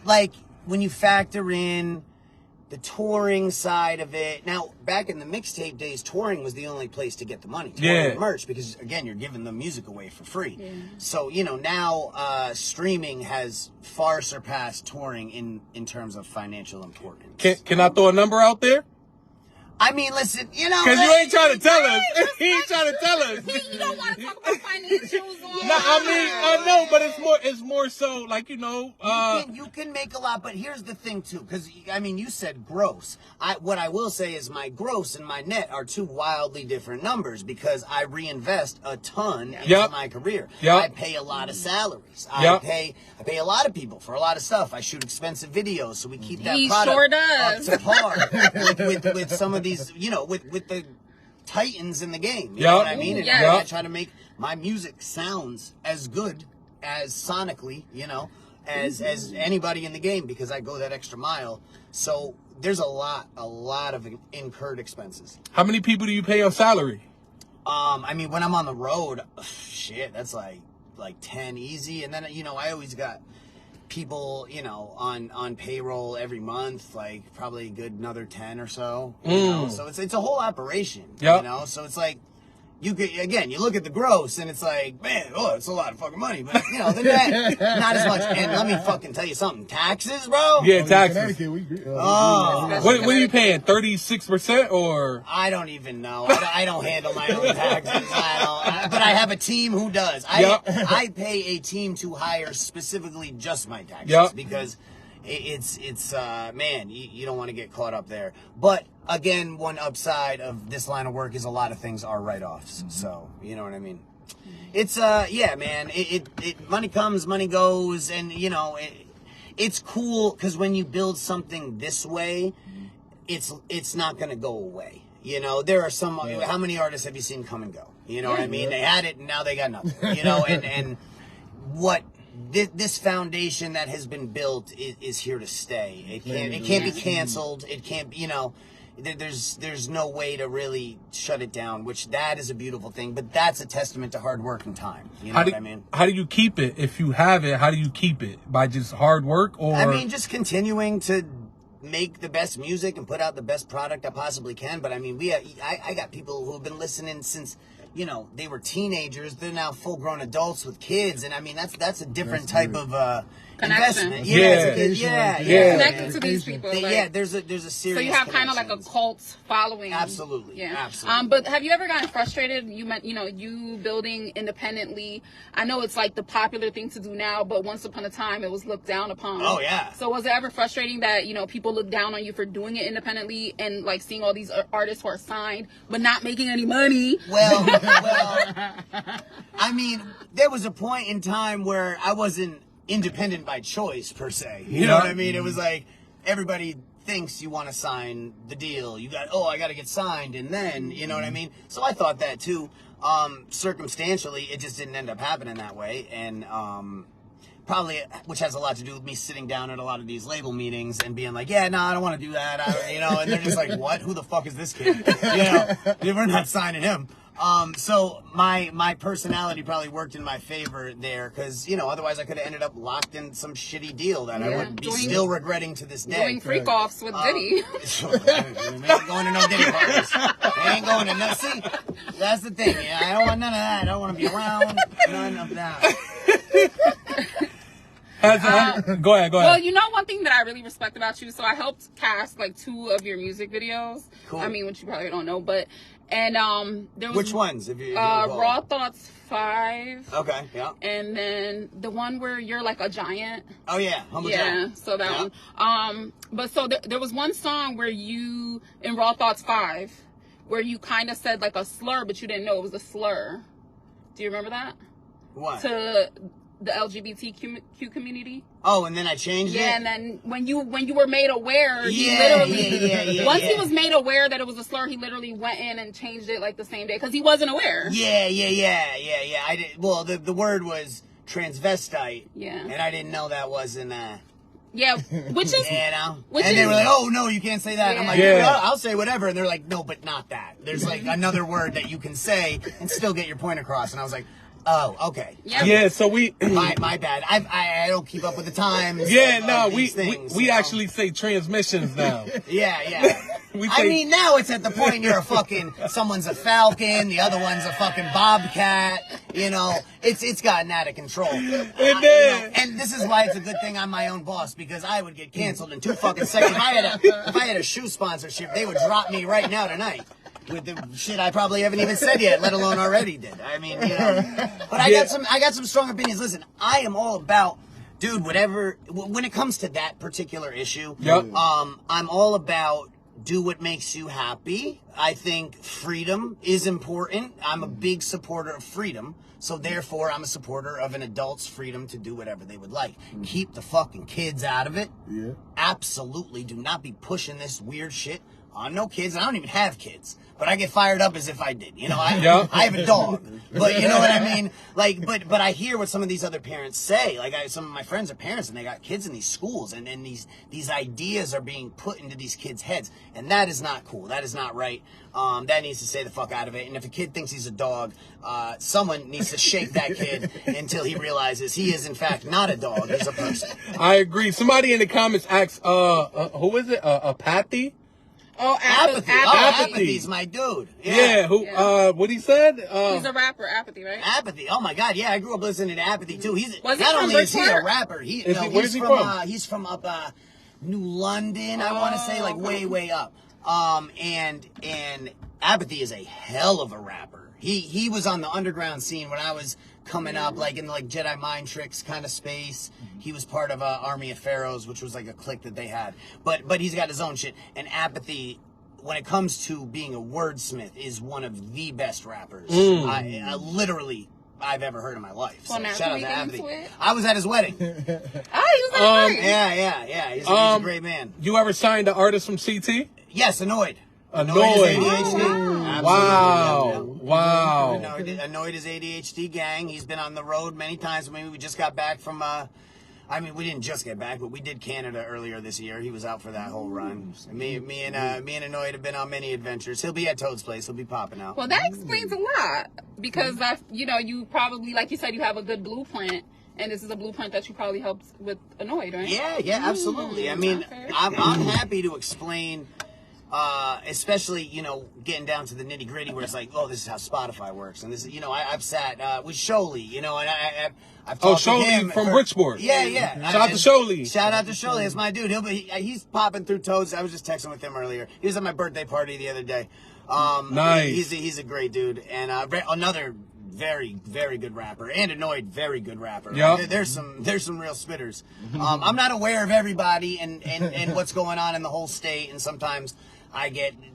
like, when you factor in the touring side of it. Now, back in the mixtape days, touring was the only place to get the money. Touring merch, because, again, you're giving the music away for free. Yeah. So, now streaming has far surpassed touring in terms of financial importance. Can I throw a number out there? I mean, listen, because you ain't trying to tell us. He ain't trying to tell us. You don't want to talk about financials. No, I mean, I know, but it's more so like, you can make a lot, but here's the thing too, because I mean, you said gross. What I will say is my gross and my net are two wildly different numbers, because I reinvest a ton into my career. I pay a lot of salaries. I pay a lot of people for a lot of stuff. I shoot expensive videos, so we keep that product up to par with some of these, with the titans in the game. You know what I mean? And I try to make my music sounds as good as sonically, as anybody in the game, because I go that extra mile. So there's a lot of incurred expenses. How many people do you pay on salary? I mean, when I'm on the road, shit, that's like 10 easy. And then, I always got people, on payroll every month, like probably a good another 10 or so. So it's a whole operation. So it's like, you look at the gross and it's like, man, it's a lot of fucking money, but the net, not as much. And let me fucking tell you something, taxes, bro. Yeah, taxes. What are you paying? 36% or? I don't even know. I don't handle my own taxes. But I have a team who does. I pay a team to hire specifically just my taxes, because it's man, you don't want to get caught up there. But again, one upside of this line of work is a lot of things are write-offs. So, you know what I mean? It's yeah, man. It money comes, money goes, and you know it's cool because when you build something this way, it's not gonna go away. You know, there are some. How many artists have you seen come and go? You know what I mean? They had it and now they got nothing. You know, and what this foundation that has been built is here to stay. It can't be canceled. It can't. You know. There's no way to really shut it down, which that is a beautiful thing, but that's a testament to hard work and time. You know what I mean? How do you keep it? If you have it, how do you keep it? By just hard work, or? I mean, just continuing to make the best music and put out the best product I possibly can. But I mean, I got people who have been listening since, you know, they were teenagers. They're now full-grown adults with kids, and I mean, that's a different type of investment. Yeah. Connecting to these people. Yeah, there's a serious. So you have kind of like a cult following. Absolutely. Yeah. Absolutely. But have you ever gotten frustrated? You building independently. I know it's like the popular thing to do now, but once upon a time it was looked down upon. Oh yeah. So was it ever frustrating that people look down on you for doing it independently and like seeing all these artists who are signed but not making any money? Well, I mean, there was a point in time where I wasn't independent by choice per se. You know what I mean? It was like everybody thinks you want to sign the deal. I got to get signed, and then you know what I mean. So I thought that too. Circumstantially, it just didn't end up happening that way, and probably, which has a lot to do with me sitting down at a lot of these label meetings and being like, yeah, no, I don't want to do that. And they're just like, what? Who the fuck is this kid? We're not signing him. So my personality probably worked in my favor there because, otherwise I could have ended up locked in some shitty deal that I would be still regretting to this day. Doing freak-offs with Diddy. We ain't going to no Diddy parties. We ain't going to no, see, that's the thing. Yeah, I don't want none of that. I don't want to be around none of that. Go ahead. Well, one thing that I really respect about you, so I helped cast like 2 of your music videos. Cool. I mean, which you probably don't know, but there was which ones? If you Raw Thoughts 5. Okay, yeah. And then the one where you're like a giant. Oh yeah, Humble Giant. So that one. But so there was one song where you in Raw Thoughts 5 where you kind of said like a slur, but you didn't know it was a slur. Do you remember that? What? To the LGBTQ community. Oh, and then I changed it? Yeah, and then when you were made aware, once he was made aware that it was a slur, he literally went in and changed it like the same day because he wasn't aware. Yeah. I did. Well, the word was transvestite. Yeah. And I didn't know that wasn't yeah, which is and they were like, "Oh no, you can't say that." Yeah. I'm like, "Yeah, I'll say whatever." And they're like, "No, but not that. There's like another word that you can say and still get your point across." And I was like, oh, okay. Yeah, so we my bad. I don't keep up with the times. Yeah, no, things, we actually say transmissions now. Yeah. I mean, now it's at the point you're someone's a falcon, the other one's a fucking bobcat. It's gotten out of control. And this is why it's a good thing I'm my own boss, because I would get canceled in 2 fucking seconds. If I had a shoe sponsorship, they would drop me right now tonight. With the shit I probably haven't even said yet, let alone already did. I mean, But I got some strong opinions. Listen, I am all about, dude, whatever. When it comes to that particular issue, I'm all about do what makes you happy. I think freedom is important. I'm a big supporter of freedom. So therefore, I'm a supporter of an adult's freedom to do whatever they would like. Keep the fucking kids out of it. Yeah. Absolutely. Do not be pushing this weird shit on no kids. I don't even have kids. But I get fired up as if I did. I have a dog. But you know what I mean? Like, but I hear what some of these other parents say. Like, some of my friends are parents and they got kids in these schools, and these ideas are being put into these kids' heads. And that is not cool. That is not right. That needs to stay the fuck out of it. And if a kid thinks he's a dog, someone needs to shake that kid until he realizes he is in fact not a dog, he's a person. I agree. Somebody in the comments asked, who is it? Apathy? Oh, Apathy. Apathy's my dude. Yeah. What he said? He's a rapper, Apathy, right? Apathy. Oh my God, yeah, I grew up listening to Apathy too. Not only is he a rapper, where's he from? He's from up New London, I want to say, like way up. And Apathy is a hell of a rapper. He was on the underground scene when I was coming up, like in like Jedi Mind Tricks kind of space. He was part of Army of Pharaohs, which was like a clique that they had. But he's got his own shit. And Apathy, when it comes to being a wordsmith, is one of the best rappers. I literally I've ever heard in my life. So Well, now shout out can to we get Anthony. into it? I was at his wedding. Oh, he was at the Yeah. He's a great man. You ever signed an artist from CT? Yes, Annoyed. Annoyed. His ADHD. Wow. Wow. Annoyed his ADHD gang. He's been on the road many times. I mean, we just got back from, we didn't just get back, but we did Canada earlier this year. He was out for that whole run. Me and Annoyed have been on many adventures. He'll be at Toad's place. He'll be popping out. Well, that explains a lot because you probably, like you said, you have a good blueprint, and this is a blueprint that you probably helped with Annoyed, right? Yeah, absolutely. I mean, I'm happy to explain. Especially, getting down to the nitty gritty where it's like, oh, this is how Spotify works. And this is, I've sat, with Sholey, and I've talked to him. From Bridgeport. Yeah. Shout out to Sholey. Shout out to Sholey. That's my dude. He's popping through Toads. I was just texting with him earlier. He was at my birthday party the other day. Nice. He's a great dude. And, another very, very good rapper. And Annoyed, very good rapper. Yep. There's some real spitters. I'm not aware of everybody and what's going on in the whole state. And sometimes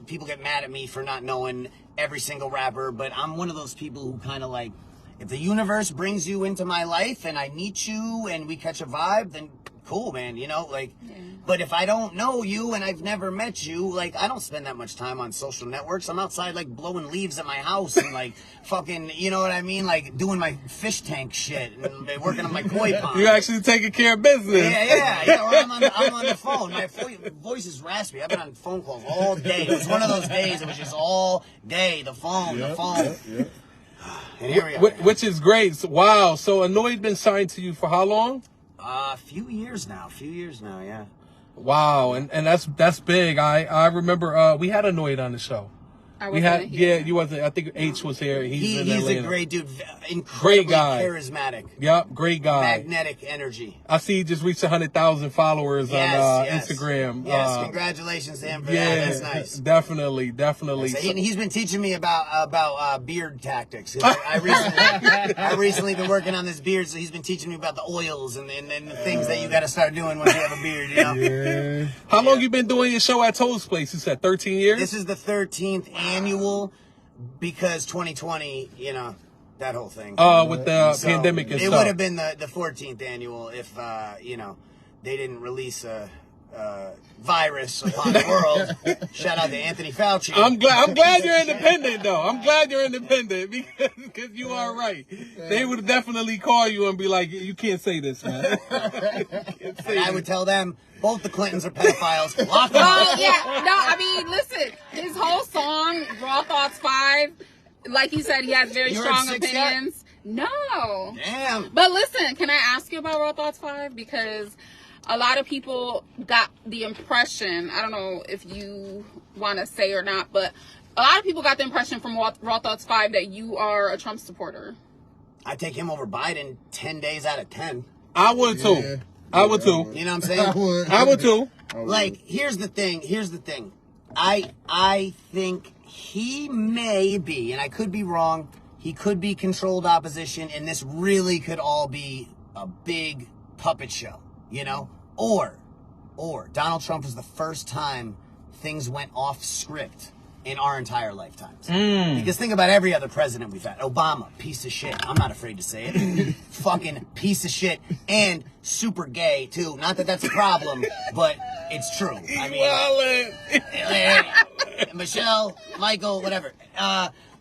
people get mad at me for not knowing every single rapper, but I'm one of those people who kind of like, if the universe brings you into my life and I meet you and we catch a vibe, then cool, man, but if I don't know you and I've never met you, I don't spend that much time on social networks. I'm outside, blowing leaves at my house and, fucking, you know what I mean? Doing my fish tank shit and working on my koi pond. You actually taking care of business. Yeah. Or I'm on the phone. My voice is raspy. I've been on phone calls all day. It was one of those days. It was just all day. The phone. Yeah. And here we are. Which is great. Wow. So Annoyed been signed to you for how long? A few years now, yeah. Wow, and that's big. I remember we had Annoyed on the show. You wasn't. I think H was here. He's a great dude, incredibly great guy, charismatic. Yep, great guy, magnetic energy. I see he just reached 100,000 followers on Instagram. Yes, congratulations to him for that. That's nice. Definitely. He's been teaching me about beard tactics. I recently been working on this beard, so he's been teaching me about the oils and the things that you got to start doing once you have a beard. Yeah. How long you been doing your show at Toad's Place? You said 13 years. This is the 13th annual, because 2020, that whole thing. With the pandemic and stuff. It would have been the 14th annual if, they didn't release a virus upon the world. Shout out to Anthony Fauci. I'm glad you're independent, though. I'm glad you're independent because you are right. They would definitely call you and be like, you can't say this, man. And I would tell them, both the Clintons are pedophiles. Lock them up. Oh, yeah. No, I mean, listen, his whole song, Raw Thoughts 5, like he said, he has very strong opinions. No. Damn. But listen, can I ask you about Raw Thoughts 5? Because a lot of people got the impression, I don't know if you want to say or not, but a lot of people got the impression from Raw Thoughts 5 that you are a Trump supporter. I take him over Biden 10 days out of 10. I would too. Yeah. I would too. You know what I'm saying? I would too. Here's the thing. I think he may be, and I could be wrong, he could be controlled opposition, and this really could all be a big puppet show, Or Donald Trump was the first time things went off script in our entire lifetimes. Because think about every other president we've had. Obama, piece of shit. I'm not afraid to say it. Fucking piece of shit. And super gay, too. Not that that's a problem, but it's true. I mean, Michelle, Michael, whatever.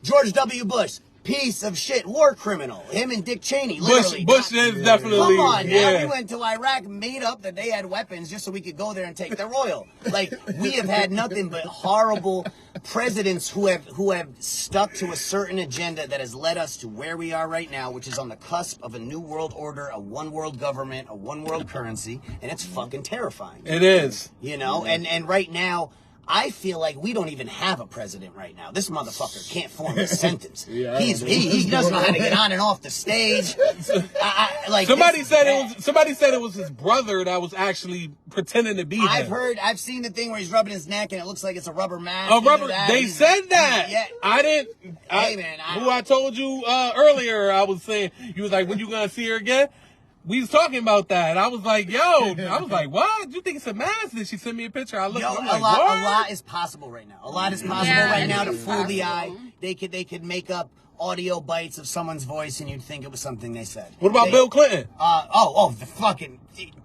George W. Bush. Piece of shit, war criminal. Him and Dick Cheney, literally. Bush is definitely. Come on, now we went to Iraq, made up that they had weapons just so we could go there and take their oil. We have had nothing but horrible presidents who have stuck to a certain agenda that has led us to where we are right now, which is on the cusp of a new world order, a one world government, a one world currency, and it's fucking terrifying. It is. And right now, I feel like we don't even have a president right now. This motherfucker can't form a sentence. He doesn't know how to get on and off the stage. Somebody said it was his brother that was actually pretending to be him. I've seen the thing where he's rubbing his neck and it looks like it's a rubber mask. They said that. Yeah. I didn't. Hey man, I told you earlier. I was saying, you was like, when you gonna see her again? We was talking about that. I was like, what? You think it's a mask? Did she send me a picture? I looked. A like, lot is possible right now. A lot is possible right now to fool the eye. They could make up audio bites of someone's voice and you'd think it was something they said. What about Bill Clinton? The fucking...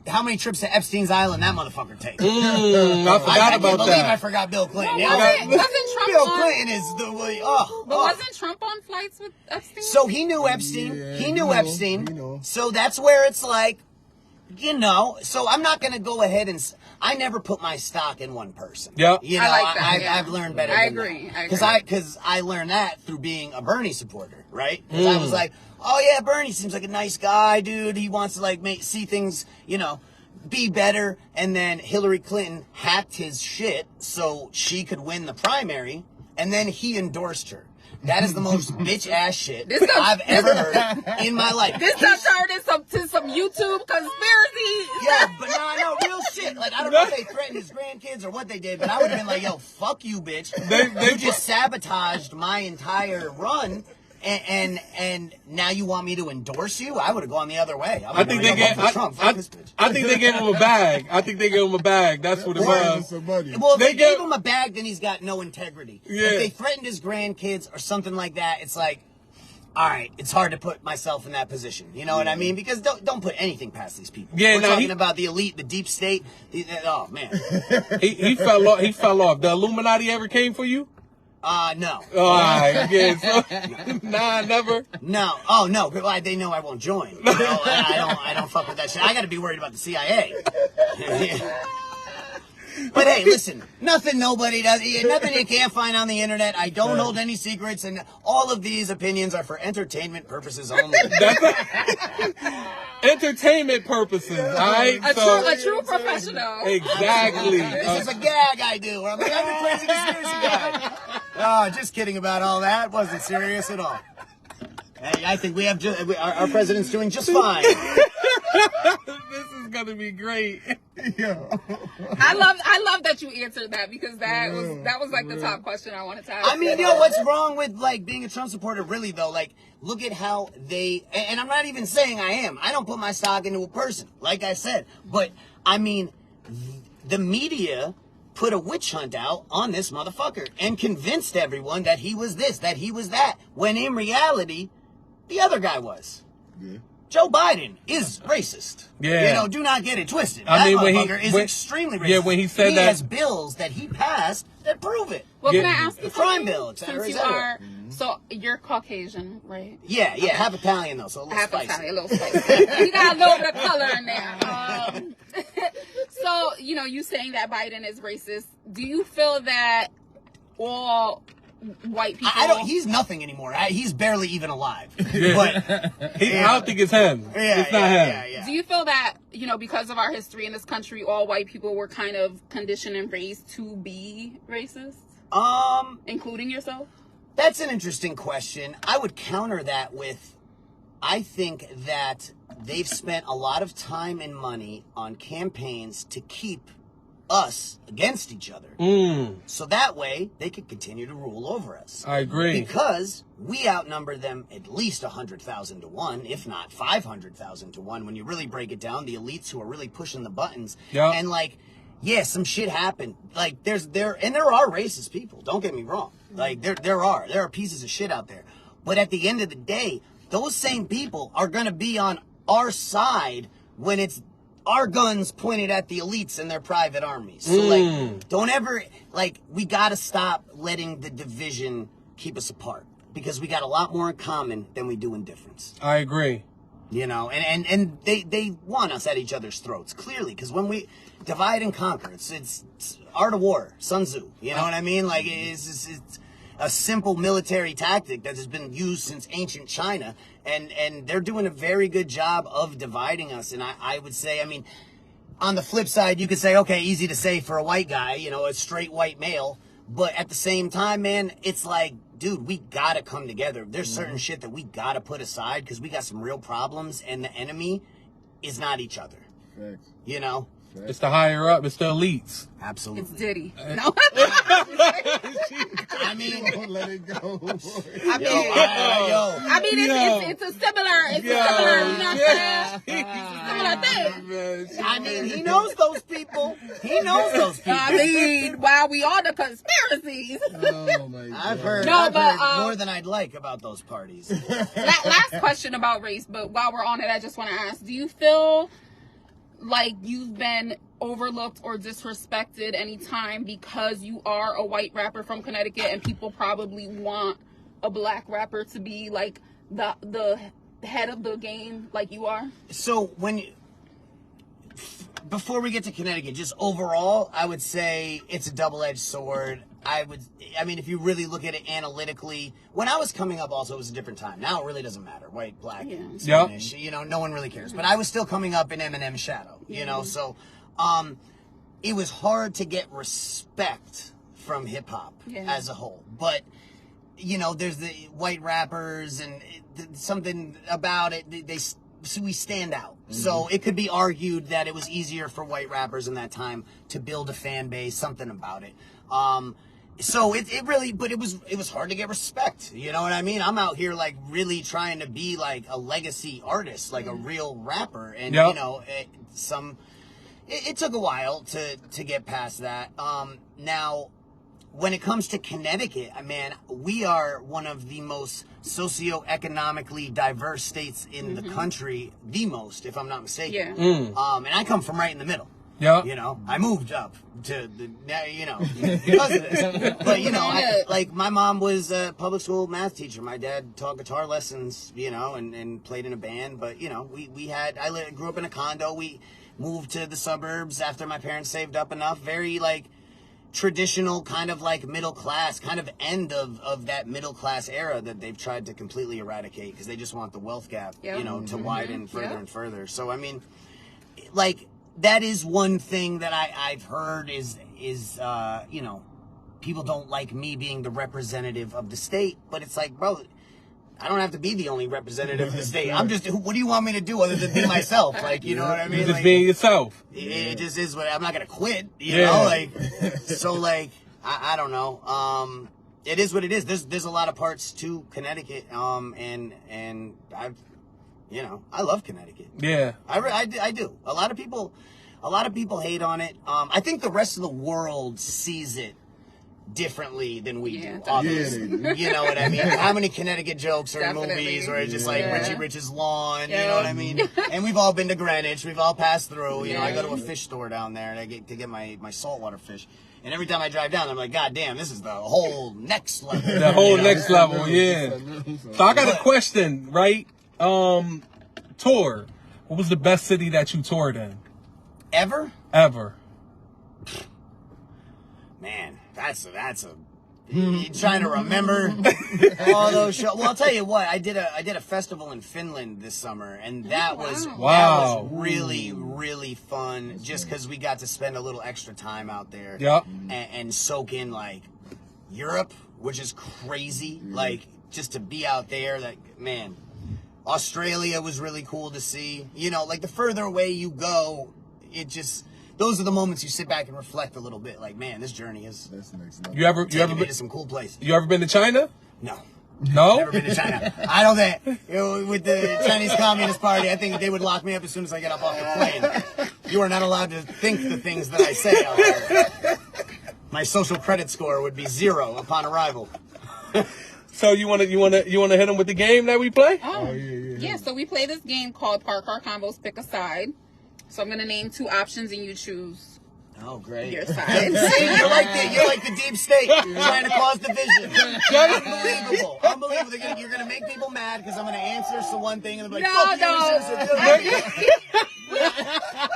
How many trips to Epstein's Island that motherfucker takes? I forgot about that. I forgot Bill Clinton. Well, wasn't Trump Bill on, Clinton is the... But wasn't Trump on flights with Epstein? So he knew Epstein. Yeah, he knew Epstein. he know. So that's where it's like, you know. So I'm not going to go ahead and... I never put my stock in one person. Yep. You know, I like that, I've learned better I than agree. that. Because I learned that through being a Bernie supporter, right? Because I was like, oh yeah, Bernie seems like a nice guy, dude. He wants to like see things, you know, be better. And then Hillary Clinton hacked his shit so she could win the primary, and then he endorsed her. That is the most bitch ass shit I've ever heard in my life. This stuff turned into some YouTube conspiracy. Yeah, but no, real shit. Like, I don't know if they threatened his grandkids or what they did, but I would have been like, yo, fuck you, bitch. You just sabotaged my entire run, and now you want me to endorse you? I would have gone the other way. I think they gave him a bag. I think they gave him a bag. That's what it was. Well, if they gave him a bag, then he's got no integrity. Yeah. If they threatened his grandkids or something like that, it's like, all right, it's hard to put myself in that position. You know what I mean? Because don't put anything past these people. Yeah, We're talking about the elite, the deep state. Oh man, he fell off. He fell off. The Illuminati ever came for you? No. Oh, all right. Yeah, so, nah, never. No. Oh no. They know I won't join. You know, I don't fuck with that shit. I got to be worried about the CIA. But hey, listen, nothing nobody does, nothing you can't find on the internet. I don't hold any secrets, and all of these opinions are for entertainment purposes only. Entertainment purposes, all right? A true professional. Exactly. This is a gag I do. I'm like, I'm a crazy conspiracy guy. Oh, just kidding about all that. Wasn't serious at all. Hey, I think we have our president's doing just fine. This is gonna be great. Yeah. I love that you answered that, because that was like the top question I wanted to ask. I mean, yo, what's wrong with like being a Trump supporter? Really though, like, look at how they. And I'm not even saying I am. I don't put my stock into a person, like I said. But I mean, the media put a witch hunt out on this motherfucker and convinced everyone that he was this, that he was that, when in reality, the other guy was. Yeah. Joe Biden is racist. Yeah. You know, do not get it twisted. That motherfucker is extremely racist. Yeah, when he said that. He has bills that he passed that prove it. Well, can I ask you the crime bill, since you are, so you're Caucasian, right? Yeah, okay. Half Italian though, so a little half spicy. Italian, a little spicy. You got a little bit of color in there. So, you know, you saying that Biden is racist. Do you feel that all white people... he's nothing anymore. He's barely even alive. Yeah. But I don't think it's him. Yeah, it's not him. Yeah. Do you feel that, you know, because of our history in this country, all white people were kind of conditioned and raised to be racist? Including yourself? That's an interesting question. I would counter that with, I think that they've spent a lot of time and money on campaigns to keep us against each other. So that way they could continue to rule over us. I agree. Because we outnumber them at least 100,000 to 1, if not 500,000 to 1. When you really break it down, the elites who are really pushing the buttons. Yep. And like, yeah, some shit happened. Like there are racist people. Don't get me wrong. Like there are pieces of shit out there. But at the end of the day, those same people are going to be on our side when it's our guns pointed at the elites and their private armies. So like, don't ever, like, we got to stop letting the division keep us apart, because we got a lot more in common than we do in difference. I agree. You know, and they want us at each other's throats, clearly, because when we divide and conquer, it's art of war, Sun Tzu, you know what I mean? Like, it's a simple military tactic that has been used since ancient China, and they're doing a very good job of dividing us. And I would say, I mean, on the flip side, you could say, okay, easy to say for a white guy, you know, a straight white male, but at the same time, man, it's like, dude, we gotta come together. There's certain shit that we gotta put aside, because we got some real problems, and the enemy is not each other. Thanks. You know? It's the higher up. It's the elites. Absolutely. It's Diddy. No. I mean, Don't let it go. I mean, it's a similar, you know what I'm saying? Similar thing. I mean, he knows those people. He knows those people. I mean, while we on the conspiracies. Oh my God. I've heard more than I'd like about those parties. Last question about race, but while we're on it, I just want to ask, do you feel like you've been overlooked or disrespected anytime because you are a white rapper from Connecticut and people probably want a black rapper to be like the head of the game like you are? So before we get to Connecticut, just overall, I would say it's a double-edged sword. I mean, if you really look at it analytically, when I was coming up also, it was a different time. Now it really doesn't matter. White, black, Spanish, you know, no one really cares. But I was still coming up in Eminem's shadow, you know, so it was hard to get respect from hip-hop as a whole. But, you know, there's the white rappers and something about it, we stand out. So it could be argued that it was easier for white rappers in that time to build a fan base, something about it. So it really, but it was hard to get respect. You know what I mean? I'm out here like really trying to be like a legacy artist, like a real rapper. And you know, it took a while to get past that. Now, when it comes to Connecticut, man, we are one of the most socioeconomically diverse states in the country, the most, if I'm not mistaken. And I come from right in the middle. Yeah. You know, I moved up to you know, because of this. But, you know, like my mom was a public school math teacher. My dad taught guitar lessons, you know, and played in a band. But, you know, I grew up in a condo. We moved to the suburbs after my parents saved up enough. Very, like, traditional kind of like middle class, kind of end of that middle class era that they've tried to completely eradicate because they just want the wealth gap, you know, to widen further and further. So, I mean, like, that is one thing that I've heard is you know, people don't like me being the representative of the state, but it's like, bro, I don't have to be the only representative of the state. I'm just, what do you want me to do other than be myself? Like, you know what I mean? Just like, being yourself. It just is what, I'm not going to quit, you know? Like, so like, I don't know. It is what it is. There's a lot of parts to Connecticut. And I've, you know, I love Connecticut. Yeah. I do. A lot of people hate on it. I think the rest of the world sees it differently than we do, obviously. You know what I mean? How many Connecticut jokes are in movies where it's just like Richie Rich's lawn, you know what I mean? And we've all been to Greenwich, we've all passed through, you know, I go to a fish store down there and I get my saltwater fish. And every time I drive down, I'm like, God damn, this is the whole next level. The whole next level, yeah. So I got a question, right? Tour. What was the best city that you toured in? Ever? Man, that's a you trying to remember all those shows. Well, I'll tell you what, I did a festival in Finland this summer, and that was really, really fun just because we got to spend a little extra time out there and soak in like Europe, which is crazy. Like, just to be out there, like, man. Australia was really cool to see. You know, like, the further away you go, it just, those are the moments you sit back and reflect a little bit. Like, man, this journey is. That's next level. You ever been to some cool places? You ever been to China? No. No? Never been to China. I don't think, you know, with the Chinese Communist Party, I think they would lock me up as soon as I get up off the plane. You are not allowed to think the things that I say out there. My social credit score would be 0 upon arrival. So you wanna hit them with the game that we play? Oh yeah. So we play this game called ParkedCarConvos. Pick a side. So I'm gonna name 2 options and you choose. Oh, great. Your side. You're like the deep state trying to cause division. Unbelievable. You're gonna make people mad because I'm gonna answer some one thing and they'll be like,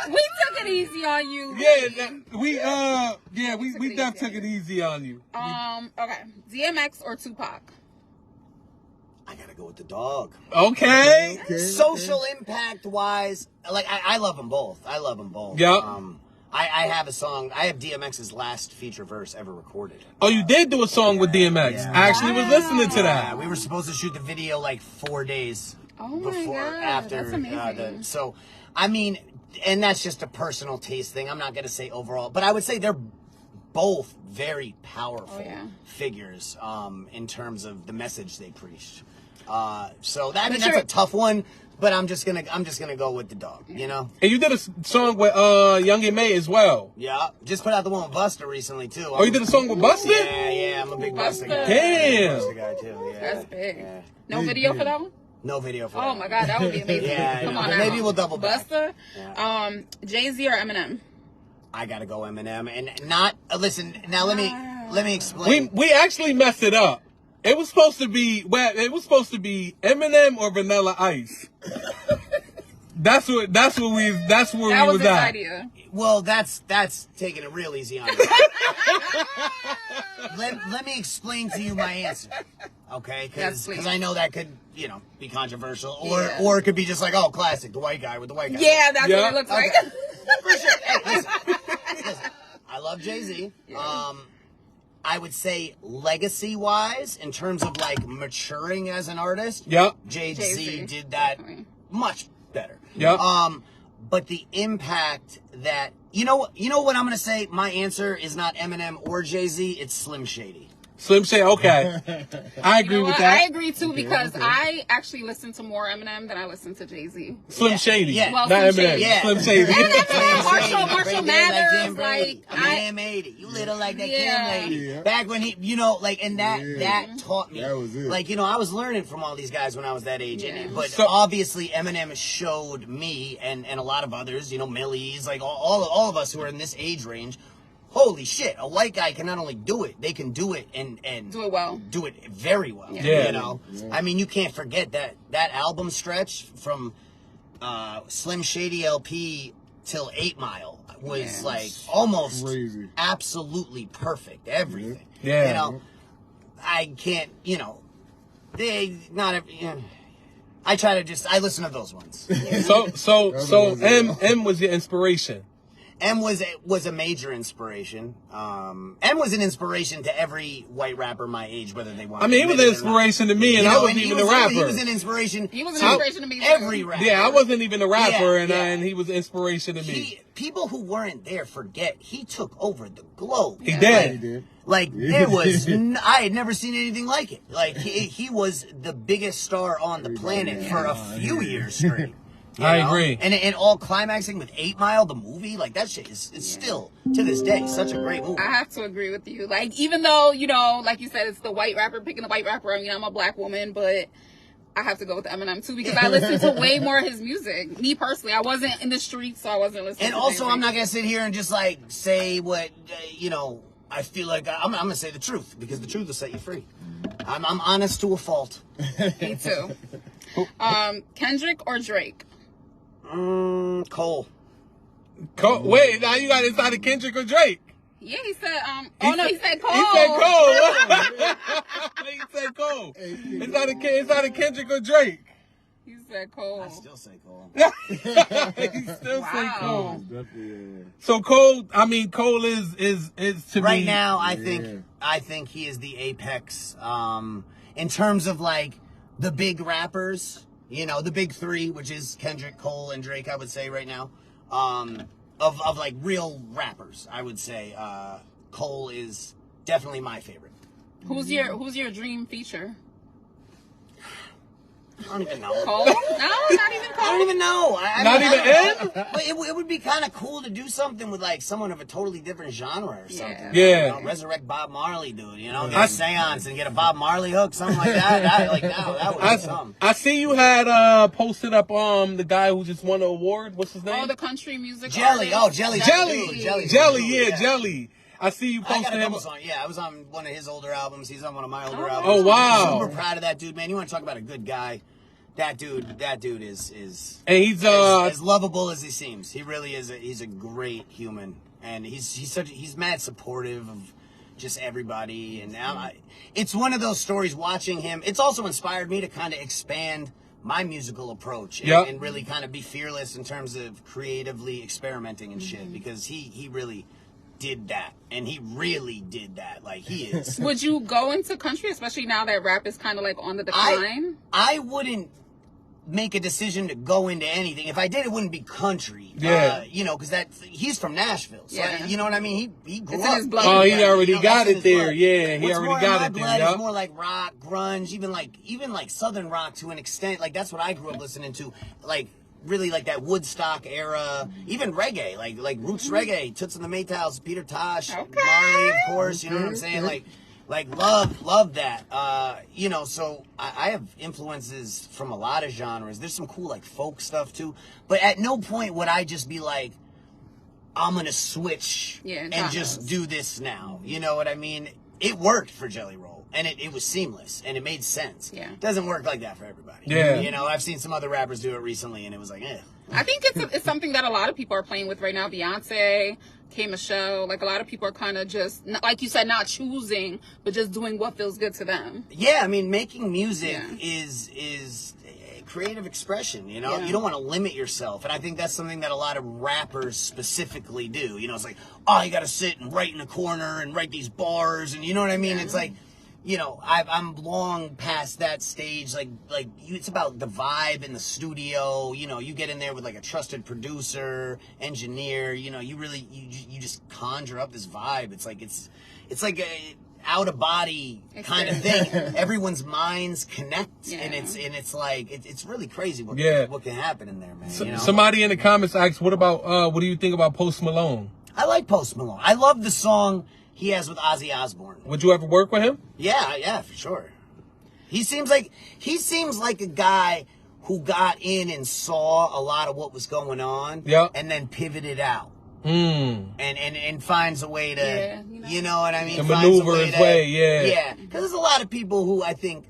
We took it easy on you. We def took it easy on you. Okay. DMX or Tupac? I gotta go with the dog. Okay. Social impact wise, like I love them both. Yeah. I have a song. I have DMX's last feature verse ever recorded. Oh, you did do a song with DMX. Yeah. I actually was listening to that. Yeah, we were supposed to shoot the video like 4 days after. That's amazing. So, I mean, and that's just a personal taste thing. I'm not gonna say overall, but I would say they're both very powerful figures in terms of the message they preached. So that, I mean, that's a tough one. But I'm just gonna go with the dog, you know. And you did a song with Young and May as well. Yeah, just put out the one with Busta recently too. Oh, you did a song with Busta? Yeah, I'm a big Busta guy. Damn. Busta guy too. Yeah. That's big. Yeah. No video for that one? No video for that. Oh my God, that would be amazing. Yeah, Come on now. maybe we'll double back. Busta, Jay-Z or Eminem? I gotta go Eminem, and not listen. Now let me explain. We actually messed it up. It was supposed to be Eminem or Vanilla Ice. That's where we was his at. Idea. Well, that's taking it real easy on me. let me explain to you my answer, okay? Because I know that could, you know, be controversial, or it could be just like, oh, classic, the white guy with the white guy. Yeah, that's what it looks like. For sure. Hey, listen, I love Jay-Z. I would say legacy-wise, in terms of like maturing as an artist, Jay-Z did that much better. But the impact that you know what I'm gonna say. My answer is not Eminem or Jay-Z. It's Slim Shady. Slim Shady, okay. I agree with that. I agree too, because I actually listen to more Eminem than I listen to Jay-Z. Slim Shady, well, not Slim Eminem. Shady. Yeah. Slim Shady. Marshall Mathers, like I'm M80. You little like that Kim lady. Yeah. Back when he, you know, like, and that taught me. That was it. Like, you know, I was learning from all these guys when I was that age. But obviously Eminem showed me and a lot of others, you know, Millie's, like all of us who are in this age range. Holy shit, a white guy can not only do it, they can do it and do it well. Do it very well. Yeah. You know? Yeah. I mean, you can't forget that album stretch from Slim Shady LP till 8 Mile was like almost crazy. Absolutely perfect. Everything. Yeah. You know, I can't, you know, I try to I listen to those ones. So M was your inspiration. M was a major inspiration. M was an inspiration to every white rapper my age, whether they want. I mean, he was an inspiration to me, and I wasn't even a rapper. He was an inspiration. He was an inspiration to me. Every rapper. Yeah, I wasn't even a rapper, and he was an inspiration to me. People who weren't there forget he took over the globe. He did. Like there was, I had never seen anything like it. Like he was the biggest star on the planet for a few years straight. I agree. And all climaxing with 8 Mile, the movie, like that shit is still, to this day, such a great movie. I have to agree with you. Like, even though, you know, like you said, it's the white rapper picking the white rapper. I mean, I'm a black woman, but I have to go with Eminem too, because I listen to way more of his music. Me personally, I wasn't in the streets, so I wasn't listening and also, I'm not going to sit here and just like say what, you know, I feel like I'm going to say the truth, because the truth will set you free. I'm honest to a fault. Me too. Kendrick or Drake? Cole. Wait, now you got inside of Kendrick or Drake? Yeah, he said, he said Cole. He said Cole. He said Cole. Inside of Kendrick or Drake? He said Cole. I still say Cole. He still say Cole. So Cole, I mean, Cole is to me. Right now, I think he is the apex, in terms of like the big rappers. You know, the big three, which is Kendrick, Cole, and Drake, I would say right now. Of like real rappers, I would say Cole is definitely my favorite. Who's your dream feature? I don't even know. Cole? No, not even Cole. I don't even know. Not even Ed? But it would be kind of cool to do something with like someone of a totally different genre or something. Yeah. You know, resurrect Bob Marley, dude. You know, get a seance and get a Bob Marley hook, something like that. That would be something. I see you had posted up the guy who just won the award. What's his name? Oh, the country music. Jelly. Artist. Oh, Jelly. Jelly. I see you posted him. I was on one of his older albums. He's on one of my older albums. Oh, wow. I'm super proud of that dude, man. You want to talk about a good guy? That dude is and he's as lovable as he seems. He really is. He's a great human, and he's mad supportive of just everybody. And now it's one of those stories. Watching him, it's also inspired me to kind of expand my musical approach and really kind of be fearless in terms of creatively experimenting and shit, because he really did that, and he really did that. Like, he is. Would you go into country, especially now that rap is kind of like on the decline? I wouldn't make a decision to go into anything. If I did, it wouldn't be country. Yeah. You know, because he's from Nashville. So you know what I mean? He grew It's in up. his blood. Oh, he Yeah, already you know, got that's in it his there. blood. Yeah, he What's already more got in my it there. blood Yeah. is more like rock, grunge, even like Southern rock to an extent. Like that's what I grew up listening to. Like really like that Woodstock era, even reggae, like roots reggae, Toots and the Maytals, Peter Tosh, Marley, of course. You know what I'm saying? Like love that. You know, so I have influences from a lot of genres. There's some cool like folk stuff too. But at no point would I just be like, I'm gonna switch and just do this now. You know what I mean? It worked for Jelly Roll, and it was seamless, and it made sense. Yeah. It doesn't work like that for everybody. Yeah. You know, I've seen some other rappers do it recently, and it was like, eh. I think it's something that a lot of people are playing with right now. Beyonce, K. Michelle, like a lot of people are kind of just, like you said, not choosing, but just doing what feels good to them. Yeah, I mean, making music is creative expression, you know? You don't want to limit yourself, and I think that's something that a lot of rappers specifically do. You know, it's like, oh, you got to sit and write in a corner and write these bars, and you know what I mean? It's like, you know, I'm long past that stage. It's about the vibe in the studio. You know, you get in there with like a trusted producer, engineer. You know, you just conjure up this vibe. It's like a out of body kind of thing. Everyone's minds connect, and it's like it's really crazy what can happen in there, man. You know? Somebody in the comments asked, what do you think about Post Malone? I like Post Malone. I love the song he has with Ozzy Osbourne. Would you ever work with him? Yeah, for sure. He seems like a guy who got in and saw a lot of what was going on, and then pivoted out. And finds a way to, you know what I mean? To maneuver his way, Yeah, because there's a lot of people who I think,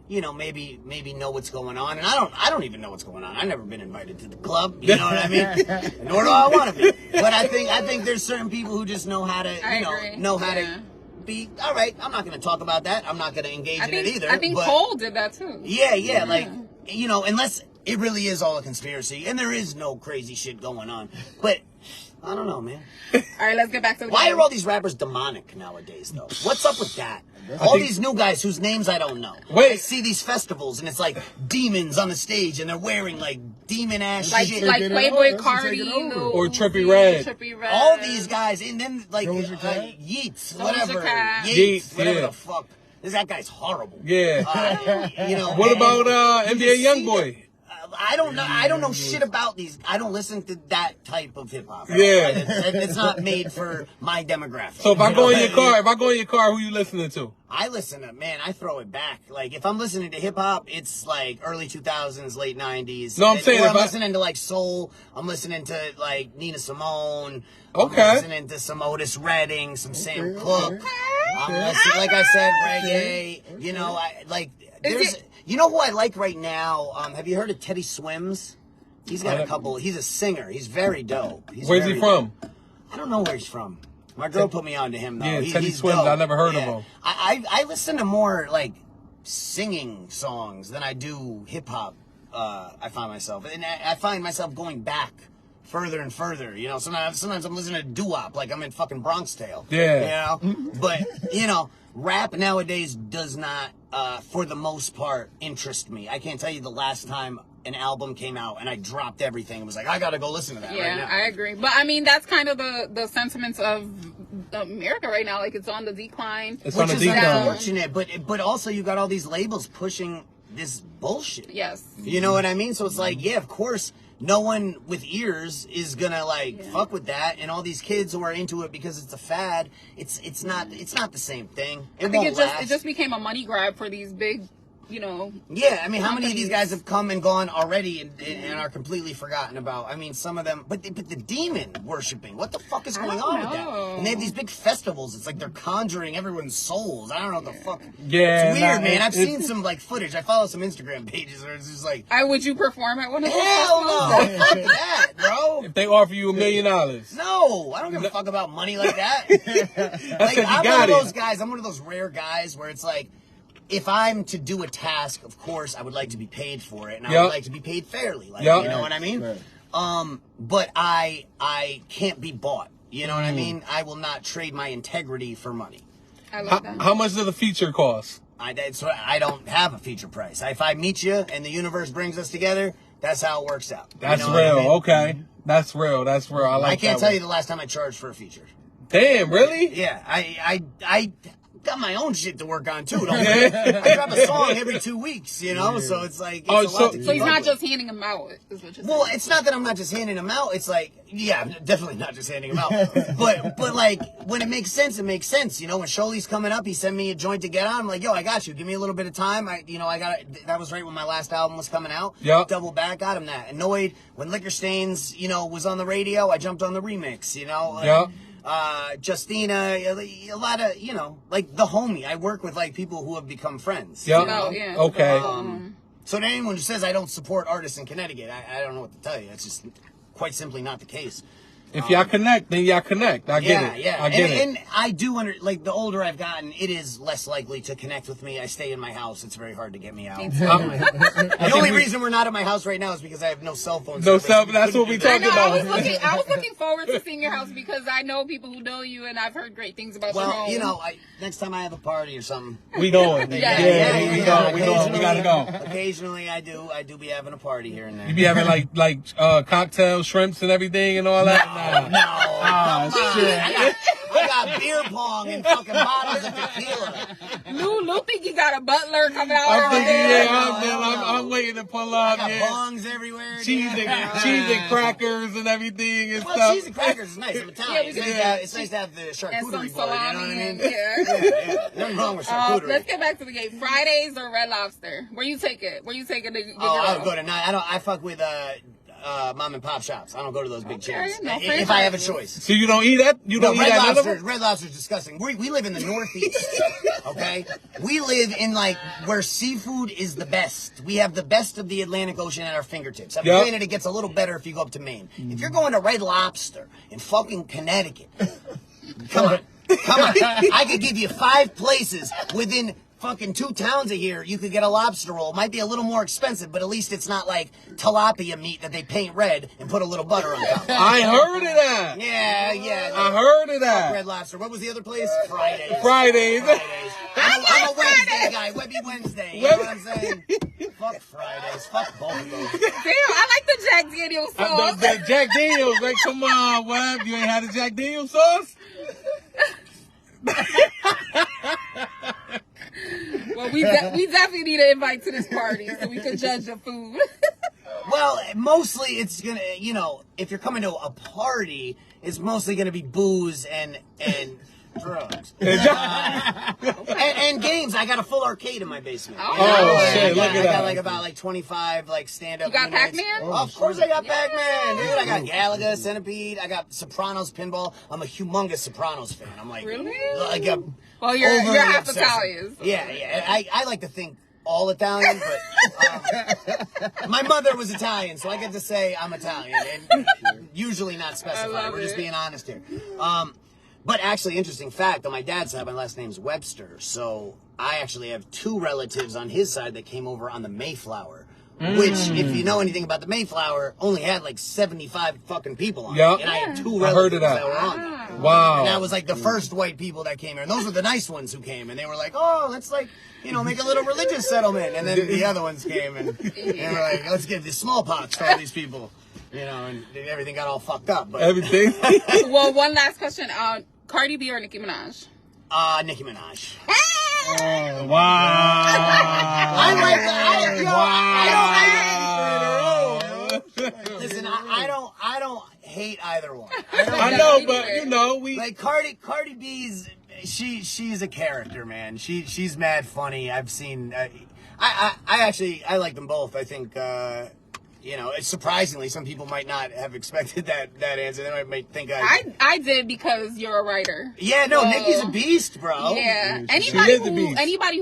you know, maybe know what's going on, and I don't even know what's going on. I've never been invited to the club, you know what I mean? Nor do I want to be. But I think there's certain people who just know how to, know how to be. All right, I'm not going to talk about that. I'm not going to engage in it either. I think Cole did that too. Yeah, like, you know, unless it really is all a conspiracy, and there is no crazy shit going on, but. I don't know, man. All right, let's get back to the Why game. are all these rappers demonic nowadays, though? What's up with that? All these new guys whose names I don't know. I see these festivals, and it's like demons on the stage, and they're wearing, like, demon-ass shit. Like Playboy Cardi, or Trippie Redd. All these guys, and then, like, Yeats, whatever. Yeats, whatever the fuck. That guy's horrible. Yeah. You know. What about NBA Youngboy? I don't know. I don't know shit about these. I don't listen to that type of hip hop. Yeah, it's not made for my demographic. So if I go in your car, who you listening to? I listen to, I throw it back. Like if I'm listening to hip hop, it's like early 2000s, late 90s. No, I'm saying if I'm listening to like soul, I'm listening to like Nina Simone. Okay. I'm listening to some Otis Redding, some Sam Cooke. I'm listening, like I said, reggae. You know, you know who I like right now? Have you heard of Teddy Swims? He's got a couple. He's a singer. He's very dope. Where's he from? I don't know where he's from. My girl put me on to him, though. Yeah, Teddy he's Swims. dope. I never heard of him. I listen to more, like, singing songs than I do hip-hop, I find myself. And I find myself going back further and further. You know, sometimes I'm listening to doo-wop like I'm in fucking Bronx Tale. Yeah. You know? But, you know, rap nowadays does not, for the most part, interest me. I can't tell you the last time an album came out and I dropped everything and was like, I gotta go listen to that right now. Yeah, I agree. But I mean, that's kind of the sentiments of America right now. Like, it's on the decline. It's on the Which is decline. unfortunate, but also you got all these labels pushing this bullshit. Yes. You know what I mean? So it's like, yeah, of course, no one with ears is gonna fuck with that, and all these kids who are into it because it's a fad. It's not the same thing. I think it just became a money grab for these big, you know. Yeah, I mean, how many of these guys have come and gone already and are completely forgotten about? I mean, some of them, but the demon worshiping, what the fuck is going on with that? And they have these big festivals. It's like they're conjuring everyone's souls. I don't know what the fuck. Yeah, it's weird, man. I've seen some like footage. I follow some Instagram pages where it's just like, Would you perform at one of those? hell no, fuck that, bro. If they offer you $1 million. No, I don't give a fuck about money like that. Like, I'm one of those guys. I'm one of those rare guys where it's like, if I'm to do a task, of course, I would like to be paid for it, and I would like to be paid fairly. Like, you know what I mean? Right. But I can't be bought. You know what I mean? I will not trade my integrity for money. I love that. How much does the feature cost? I don't have a feature price. If I meet you and the universe brings us together, that's how it works out. That's you know real. what I mean? Okay. That's real. That's real. I like that. I can't tell you the last time I charged for a feature. Damn, really? Yeah, I got my own shit to work on too. Don't I drop a song every 2 weeks, you know? So it's like, it's a lot to keep so he's up not with. just handing them out. Is what you're Well, saying. it's not that I'm not just handing them out. It's like, yeah, I'm definitely not just handing them out. but like, when it makes sense, it makes sense. You know, when Sholey's coming up, he sent me a joint to get on. I'm like, yo, I got you. Give me a little bit of time. That was right when my last album was coming out. Yep. Double back, got him that. Annoyed when Liquor Stains, was on the radio. I jumped on the remix, Yep. Justina, a lot of, like the homie. I work with like people who have become friends. Yep. you know? Oh, yeah. Okay. So to anyone who says I don't support artists in Connecticut, I don't know what to tell you. It's just quite simply not the case. If y'all connect, then y'all connect. I get it. Yeah. I get it. And I do like the older I've gotten, it is less likely to connect with me. I stay in my house. It's very hard to get me out. The only reason we're not at my house right now is because I have no cell phone. No service. cell. That's what we I talking know. about. I was looking forward to seeing your house because I know people who know you and I've heard great things about your home. Well, next time I have a party or something. We going. Yeah. We going. We gotta go. Occasionally I do be having a party here and there. You be having like cocktails, shrimps, and everything, and all that. No. Ah, shit. I got beer pong and fucking bottles of tequila. Lou think you got a butler coming out. I'm thinking, No. I'm waiting to pull up. I got Yeah. bongs everywhere. Cheese and crackers and everything and Well, stuff. cheese and crackers is nice. I'm Italian. It's nice to have the And some charcuterie board. You know salami. what I mean? Yeah. Nothing wrong with charcuterie. Let's get back to the game. Fridays or Red Lobster? Where you take it? To get your I girl? would go to night. I fuck with mom and pop shops. I don't go to those big chains. no If I have a franchises. choice. So you don't eat that? You don't eat that? None of them? Red Lobster's disgusting. We live in the Northeast, okay? We live in, like, where seafood is the best. We have the best of the Atlantic Ocean at our fingertips. I'm Yep. saying it gets a little better if you go up to Maine. If you're going to Red Lobster in fucking Connecticut, come on. I could give you 5 places within fucking 2 towns a here. You could get a lobster roll. Might be a little more expensive, but at least it's not like tilapia meat that they paint red and put a little butter on top. I heard of that. Yeah. I heard of Fuck that. Red Lobster. What was the other place? Fridays. Fridays. I'm a Wednesday guy. Webby Wednesday. You know what I'm saying? Fuck Fridays. Fuck both of those. Damn, I like the Jack Daniel's sauce. The Jack Daniels, like, come on, Web. You ain't had the Jack Daniels sauce? Well, we definitely need an invite to this party so we can judge the food. Well, mostly it's gonna, if you're coming to a party, it's mostly gonna be booze and drugs. And games. I got a full arcade in my basement. Oh, shit, look at I that. got like about 25 stand-up You got units. Pac-Man? Oh, of course I got Pac-Man, dude. I got Galaga, Centipede. I got Sopranos pinball. I'm a humongous Sopranos fan. I'm like, Really? Like Well, you're overly half obsessive. Italian. So. Yeah. I like to think all Italian, but my mother was Italian, so I get to say I'm Italian, and usually not specified. We're just being honest here. But actually, interesting fact, on my dad's side, my last name's Webster, so I actually have 2 relatives on his side that came over on the Mayflower, which, if you know anything about the Mayflower, only had like 75 fucking people on Yep. it. And I had 2 I heard relatives of that. that were on it. Wow. And that was like the first white people that came here. And those were the nice ones who came. And they were like, oh, let's like, make a little religious settlement. And then the other ones came and they were like, let's give the smallpox to all these people. And everything got all fucked up. But Everything. Well, one last question. Cardi B or Nicki Minaj? Nicki Minaj. Oh, wow. I like Wow. listen, I don't hate either one. I know, but we Like Cardi B's, she's a character, man. She's mad funny. I've seen. I like them both. I think. Surprisingly, some people might not have expected that answer. They might think I did because you're a writer. Yeah, no, So, Nicki's a beast, bro. Yeah. She is a beast. Anybody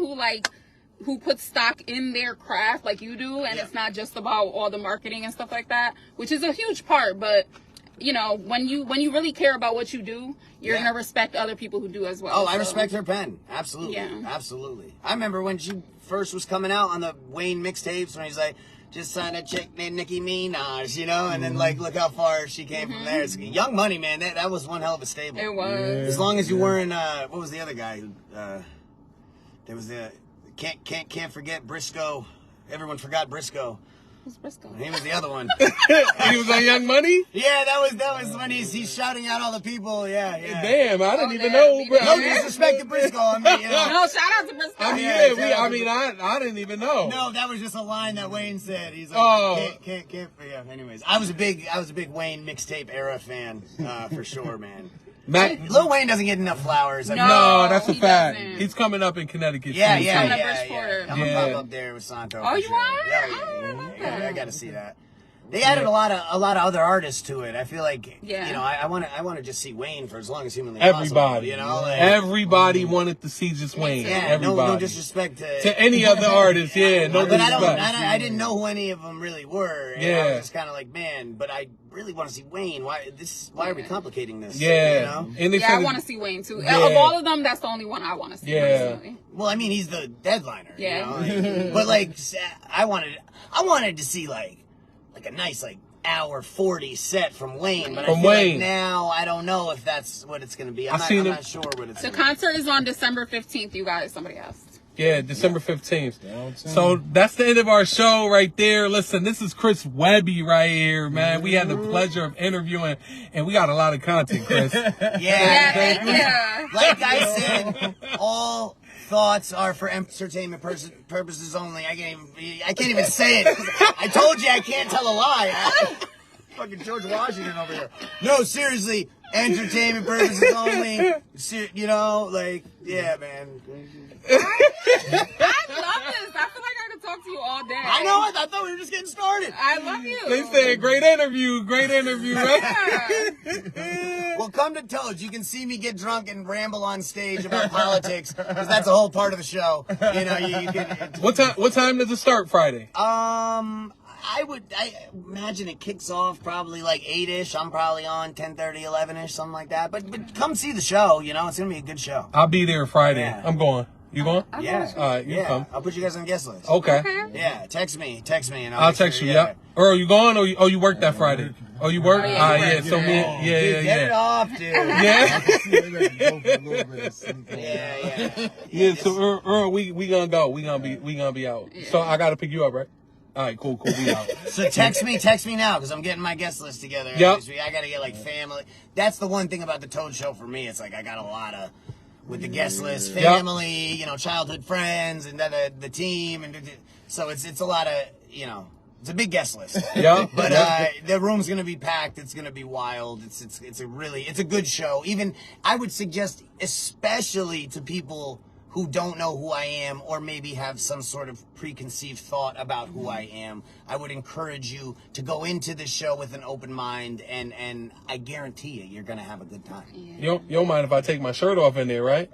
who puts stock in their craft like you do, and it's not just about all the marketing and stuff like that, which is a huge part, but when you really care about what you do, you're gonna respect other people who do as well. Oh, I respect her pen. Absolutely. Yeah. Absolutely. I remember when she first was coming out on the Wayne mixtapes when he's like, just signed a chick named Nicki Minaj, and then look how far she came from there. It's Young Money, man. That was one hell of a stable. It was. As long as you weren't, what was the other guy who, there was the Can't forget Briscoe. Everyone forgot Briscoe. Who's Briscoe? He was the other one. He was on Young Money? Yeah, that was when he's shouting out all the people. Yeah. Damn, I didn't even know, bro. No disrespect to Briscoe. I mean, No, shout out to Briscoe. I didn't even know. No, that was just a line that Wayne said. He's like, can't forget. Anyways, I was a big Wayne mixtape era fan, for sure, man. Lil Wayne doesn't get enough flowers. No, that's a fact. Doesn't. He's coming up in Connecticut. Yeah. I'm gonna pop up there with Santo. Oh, you sure. are? Yeah, I gotta see that. They added a lot of other artists to it. I feel like I want to just see Wayne for as long as humanly possible. You know, everybody wanted to see just Wayne. Yeah, everybody. no disrespect to any other artist. Yeah, no but disrespect. I didn't know who any of them really were. And I was just kind of like, man, but I really want to see Wayne. Why are we complicating this? Yeah, you know? and I want to see Wayne too. Yeah. Of all of them, that's the only one I want to see. Yeah. Personally. Well, I mean, he's the deadliner. Yeah. You know? But like, I wanted to see like a nice hour 40 set from Wayne, but I feel like now I don't know if that's what it's gonna be. I'm not sure what it's. The concert is on December 15th. You guys, somebody asked. Yeah, December 15th. So that's the end of our show right there. Listen, this is Chris Webby right here, man. We had the pleasure of interviewing, and we got a lot of content, Chris. Yeah, thank you. Like I said, all thoughts are for entertainment purposes only. I can't even say it. I told you I can't tell a lie. Fucking George Washington over here. No, seriously, entertainment purposes only. You know, yeah, man. I love this. I feel like I could talk to you all day. I know. I thought we were just getting started. I love you. They said great interview, right? Well, come to Toads. You can see me get drunk and ramble on stage about politics, because that's a whole part of the show. You know, you can. What time does it start Friday? I imagine it kicks off probably 8-ish. I'm probably on 10:30, 11-ish, something like that. But come see the show. You know, it's gonna be a good show. I'll be there Friday. Yeah. I'm going. You going? Yeah. All right, you come. I'll put you guys on the guest list. Okay. Yeah, text me, and I'll text you. Yeah. Earl, you going? Or you work that Friday? Oh, you work? Yeah. So me, Dude, get it off, dude. Yeah. Yeah. So Earl, we gonna go. We gonna be out. Yeah. So I gotta pick you up, right? All right, cool. We out. So text me now, because I'm getting my guest list together. Yep. I gotta get family. That's the one thing about the Toad Show for me. It's I got a lot of. With the guest list, family, childhood friends, and then the team, and so it's a lot of, it's a big guest list. Yeah. But the room's gonna be packed. It's gonna be wild. It's a good show. Even I would suggest, especially to people who don't know who I am, or maybe have some sort of preconceived thought about who I am, I would encourage you to go into this show with an open mind, and I guarantee you're gonna have a good time. Yeah. You don't mind if I take my shirt off in there, right?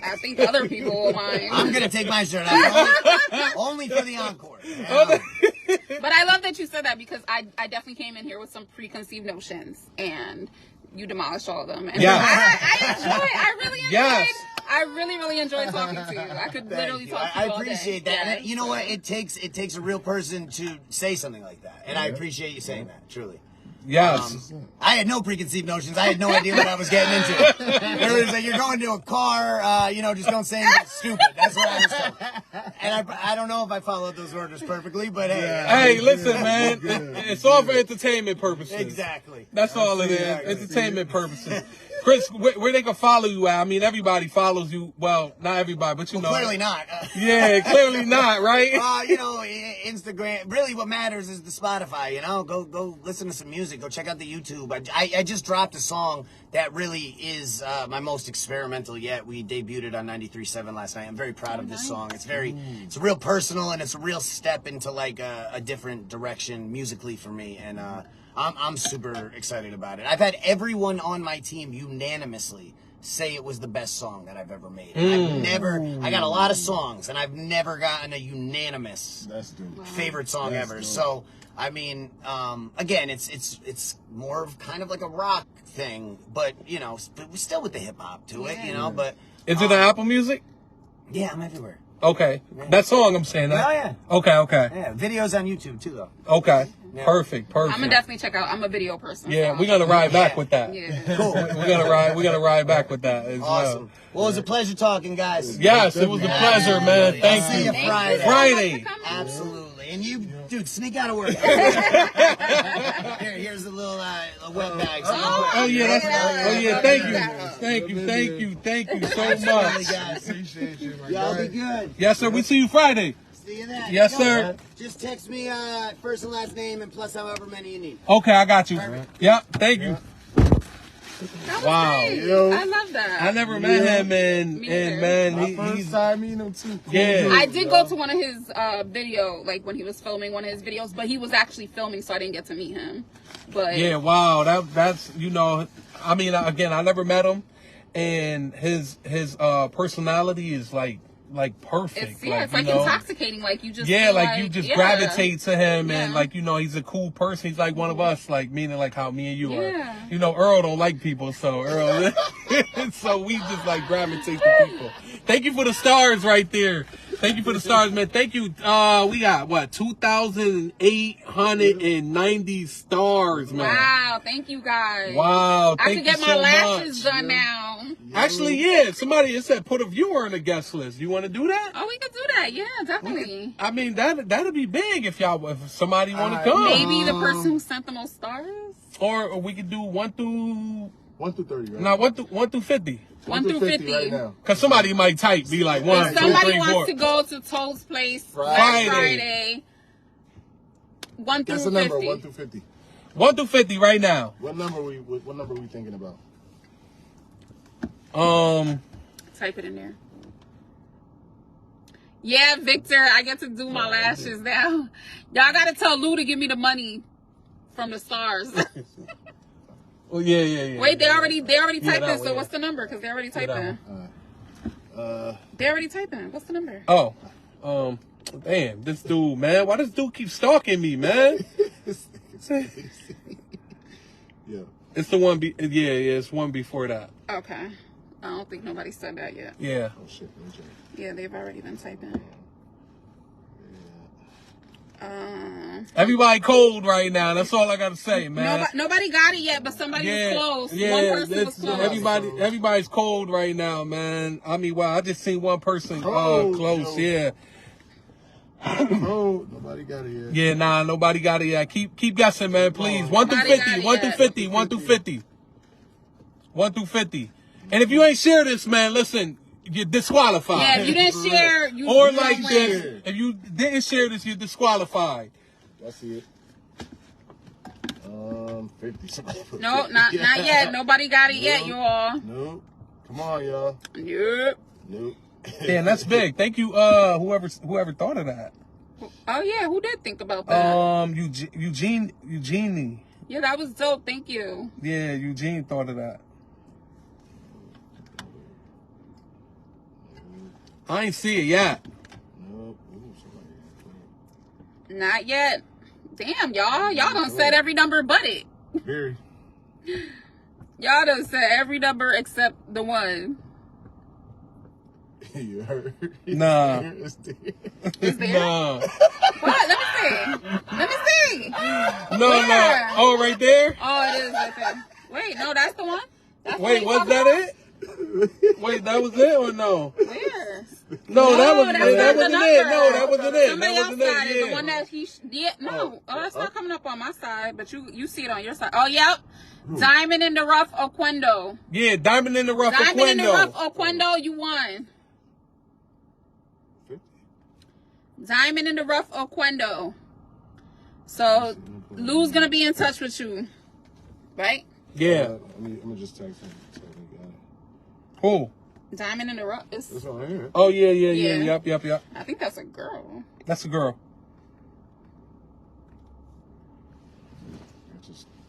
I think other people will mind. I'm gonna take my shirt off only for the encore. But I love that you said that, because I definitely came in here with some preconceived notions, and you demolished all of them. And I really enjoyed. Yes. I really enjoyed talking to you. I could literally talk to you I all day. appreciate that. Yeah. And you know what? It takes a real person to say something like that, and I appreciate you saying that. Truly. Yes. I had no preconceived notions. I had no idea what I was getting into. It was you're going to a car, just don't say anything stupid. That's what I was told. And I don't know if I followed those orders perfectly, but hey. Hey, listen, man. It's all for entertainment purposes. Exactly. That's all it is. Entertainment purposes. Chris, where they can follow you at? I mean, everybody follows you. Well, not everybody, but you know. Clearly not. Yeah, clearly not, right? Instagram. Really, what matters is the Spotify. Go listen to some music. Go check out the YouTube. I just dropped a song that really is my most experimental yet. We debuted it on 93.7 last night. I'm very proud of this song. It's real personal, and it's a real step into a different direction musically for me, and I'm super excited about it. I've had everyone on my team unanimously say it was the best song that I've ever made. I got a lot of songs, and I've never gotten a unanimous favorite song ever. So, I mean, again, it's more of kind of like a rock thing, but, but still with the hip hop to it, but. Is it on Apple Music? Yeah, I'm everywhere. Okay. That song I'm saying that. Oh, yeah. Okay. Yeah, videos on YouTube, too, though. Okay. Yeah. Perfect. I'm gonna definitely check out. I'm a video person. Yeah, so. we're gonna ride back with that. Yeah. Cool. We're gonna ride back with that as Awesome. Well, it was a pleasure talking, guys. Yes, it was a pleasure, man. Thank See you. you Friday. Friday. Absolutely. And you, dude, sneak out of work. Here's a little wet bag. Oh yeah, thank you so much. Guys. Appreciate you, my Y'all guy. be good. Yes, sir. We see you Friday. See you then. Yes, sir. Just text me first and last name and plus however many you need. Okay, I got you. Yep, thank you. That was Wow. great. Yo. I love that. I never met him, and Me neither. man, My he's first time meeting him too. Cool Yeah. dude, I did yo. go to one of his video, like when he was filming one of his videos, but he was actually filming, so I didn't get to meet him. But yeah, wow. That's I mean, again, I never met him, and his personality is like perfect. it's like you know? intoxicating. Like you just Yeah, feel like you just yeah. gravitate to him, and Yeah. like he's a cool person. He's like one of us, like meaning like how me and you Yeah. are. Earl don't like people, so Earl, so we just like gravitate to people. Thank you for the stars right there. Thank you for the stars, man. Thank you. We got what 2,890 stars, man. Wow, thank you guys. Wow, I thank can get you my so lashes much. done now. Actually, yeah, somebody said put a viewer on the guest list. You want to do that? Oh, we could do that. Yeah, definitely. I mean, that'd be big if somebody want to come. Maybe the person who sent the most stars. Or we could do 1 through 1 through 30, right? no 1 through 50. 1 through 50. right now. Cause somebody might type be like 1, If 2, somebody 3, wants 4. to go to Toad's place Friday. last Friday, 1 through That's the 50. number, 1 through 50. 1 through 50 right now. What number we thinking about? Type it in there. Yeah, Victor, I get to do my lashes now. Y'all gotta tell Lou to give me the money from the stars. Oh yeah. Wait, they already typed that in. one, So yeah. what's the number? Because they already typed that in. They already typed in. What's the number? Oh, damn, this dude, man. Why does dude keep stalking me, man? Yeah. It's the one. It's one before that. Okay. I don't think nobody said that yet. Yeah. Oh shit. Let me check. Yeah, they've already been typing. Everybody cold right now. That's all I gotta say, man. Nobody got it yet, but somebody was close. One person was close. Everybody's cold right now, man. I mean, wow, I just seen one person Cold, close. yo. Yeah. Oh, nobody got it yet. Yeah, nah, nobody got it yet. Keep guessing, man, please. 1 through Nobody 50, got it 1 through yet. 50, 1 through 50. 1 through 50. And if you ain't share this, man, listen, you're disqualified. Yeah, if you didn't share, you Or you like don't this, win. if you didn't share this, you're disqualified. I see it. 50. Somebody put No, 50. not yet. Nobody got it yet, you all. Nope. Come on, y'all. Nope. Nope. Damn, that's big. Thank you, whoever thought of that. Oh yeah, who did think about that? Eugenie. Yeah, that was dope. Thank you. Yeah, Eugene thought of that. I ain't see it yet. Nope. Ooh, somebody. Not yet. Damn, y'all done said every number but it. Very. Y'all done said every number except the one. You heard? Nah. It's there. Is there? Nah. What? Let me see. No. Oh, right there? Oh, it is right there. Wait, no, that's the one. That's the Wait, one was you that talking it? Wait, that was it or no? about? Where? No, that wasn't that's it. That not the wasn't it. number. No, that wasn't it. Somebody That else wasn't got it. it. The one that he no. Oh, it's not coming up on my side, but you see it on your side. Oh, yep. Diamond in the rough, Oquendo. Yeah, Diamond in the rough. Diamond in the rough, Oquendo. Oquendo, you won. Diamond in the rough, Oquendo. So Lou's gonna be in touch with you, right? Yeah. Let me just text him. So we got it. Who? Diamond in the rough. That's on here. Oh, yeah. Yeah. Yep. I think that's a girl. That's a girl.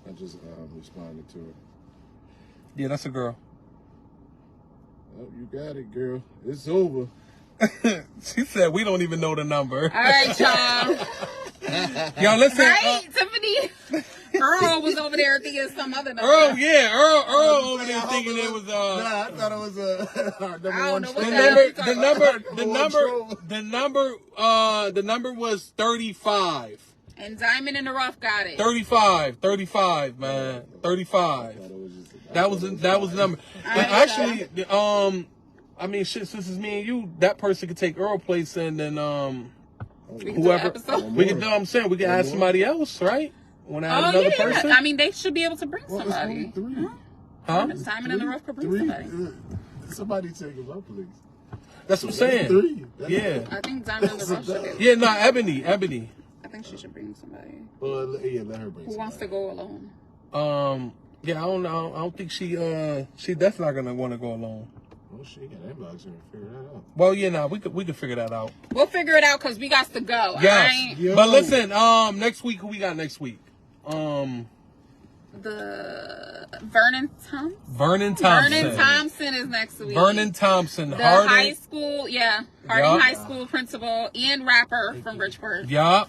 I just responded to it. Yeah, that's a girl. Oh, you got it, girl. It's over. She said we don't even know the number. All right, y'all. Yo, listen. Right, Tiffany? Earl was over there thinking some other number. Earl over there thinking it was Nah, I thought it was our number I don't one know what the number was 35. And Diamond in the Rough got it. 35, man. 35. That was the number. Actually, I mean, shit, since it's me and you, that person could take Earl place and then whoever we can do. I'm saying we can add somebody else, right? Want to add another person? I mean, they should be able to bring somebody. Huh? Diamond in the Rough could bring somebody. Somebody take him up, please. That's what I'm saying. 3. Yeah. I think Diamond in the Rough should be able to. Yeah, no, Ebony. I think she should bring somebody. Well, yeah, let her bring. Who wants to go alone? Yeah, I don't know. I don't think she that's not gonna want to go alone. Well, she got inbox her and figure that out. Well, yeah, no, we could figure that out. We'll figure it out because we got to go. Yes. But listen, next week, who we got next week? The Vernon Thompson. Vernon Thompson is next week. Vernon Thompson, the Harding high school, Harding High School principal and rapper from Bridgeport. Yeah,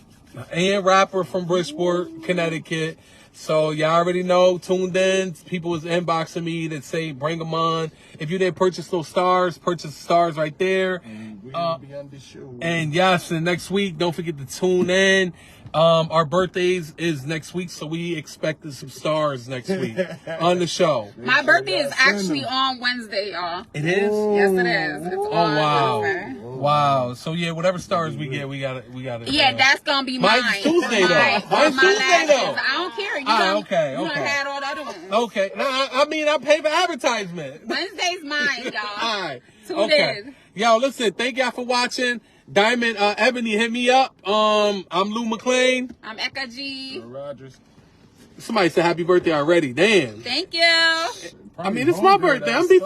and rapper from Bridgeport, Connecticut. So y'all already know, tuned in. People was inboxing me that say bring them on. If you didn't purchase those stars, purchase the stars right there. And we'll be on the show. And yes, and next week, don't forget to tune in. Our birthdays is next week, so we expected some stars next week on the show. My birthday is actually on Wednesday, y'all. It is? Yes, it is. It's on Wednesday. Wow. So yeah, whatever stars we get, we got it. Yeah, that's gonna be mine. Mine's Tuesday though. Mine's Tuesday though. I don't care. You done had all the other ones. Okay. No, I mean I pay for advertisement. Wednesday's mine, y'all. All right. Tune in. Yo, listen. Thank y'all for watching. Diamond, Ebony, hit me up. I'm Lou McClain. I'm Ecká G. Rogers. Somebody said happy birthday already. Damn. Thank you. I mean, it's my birthday. I'm before.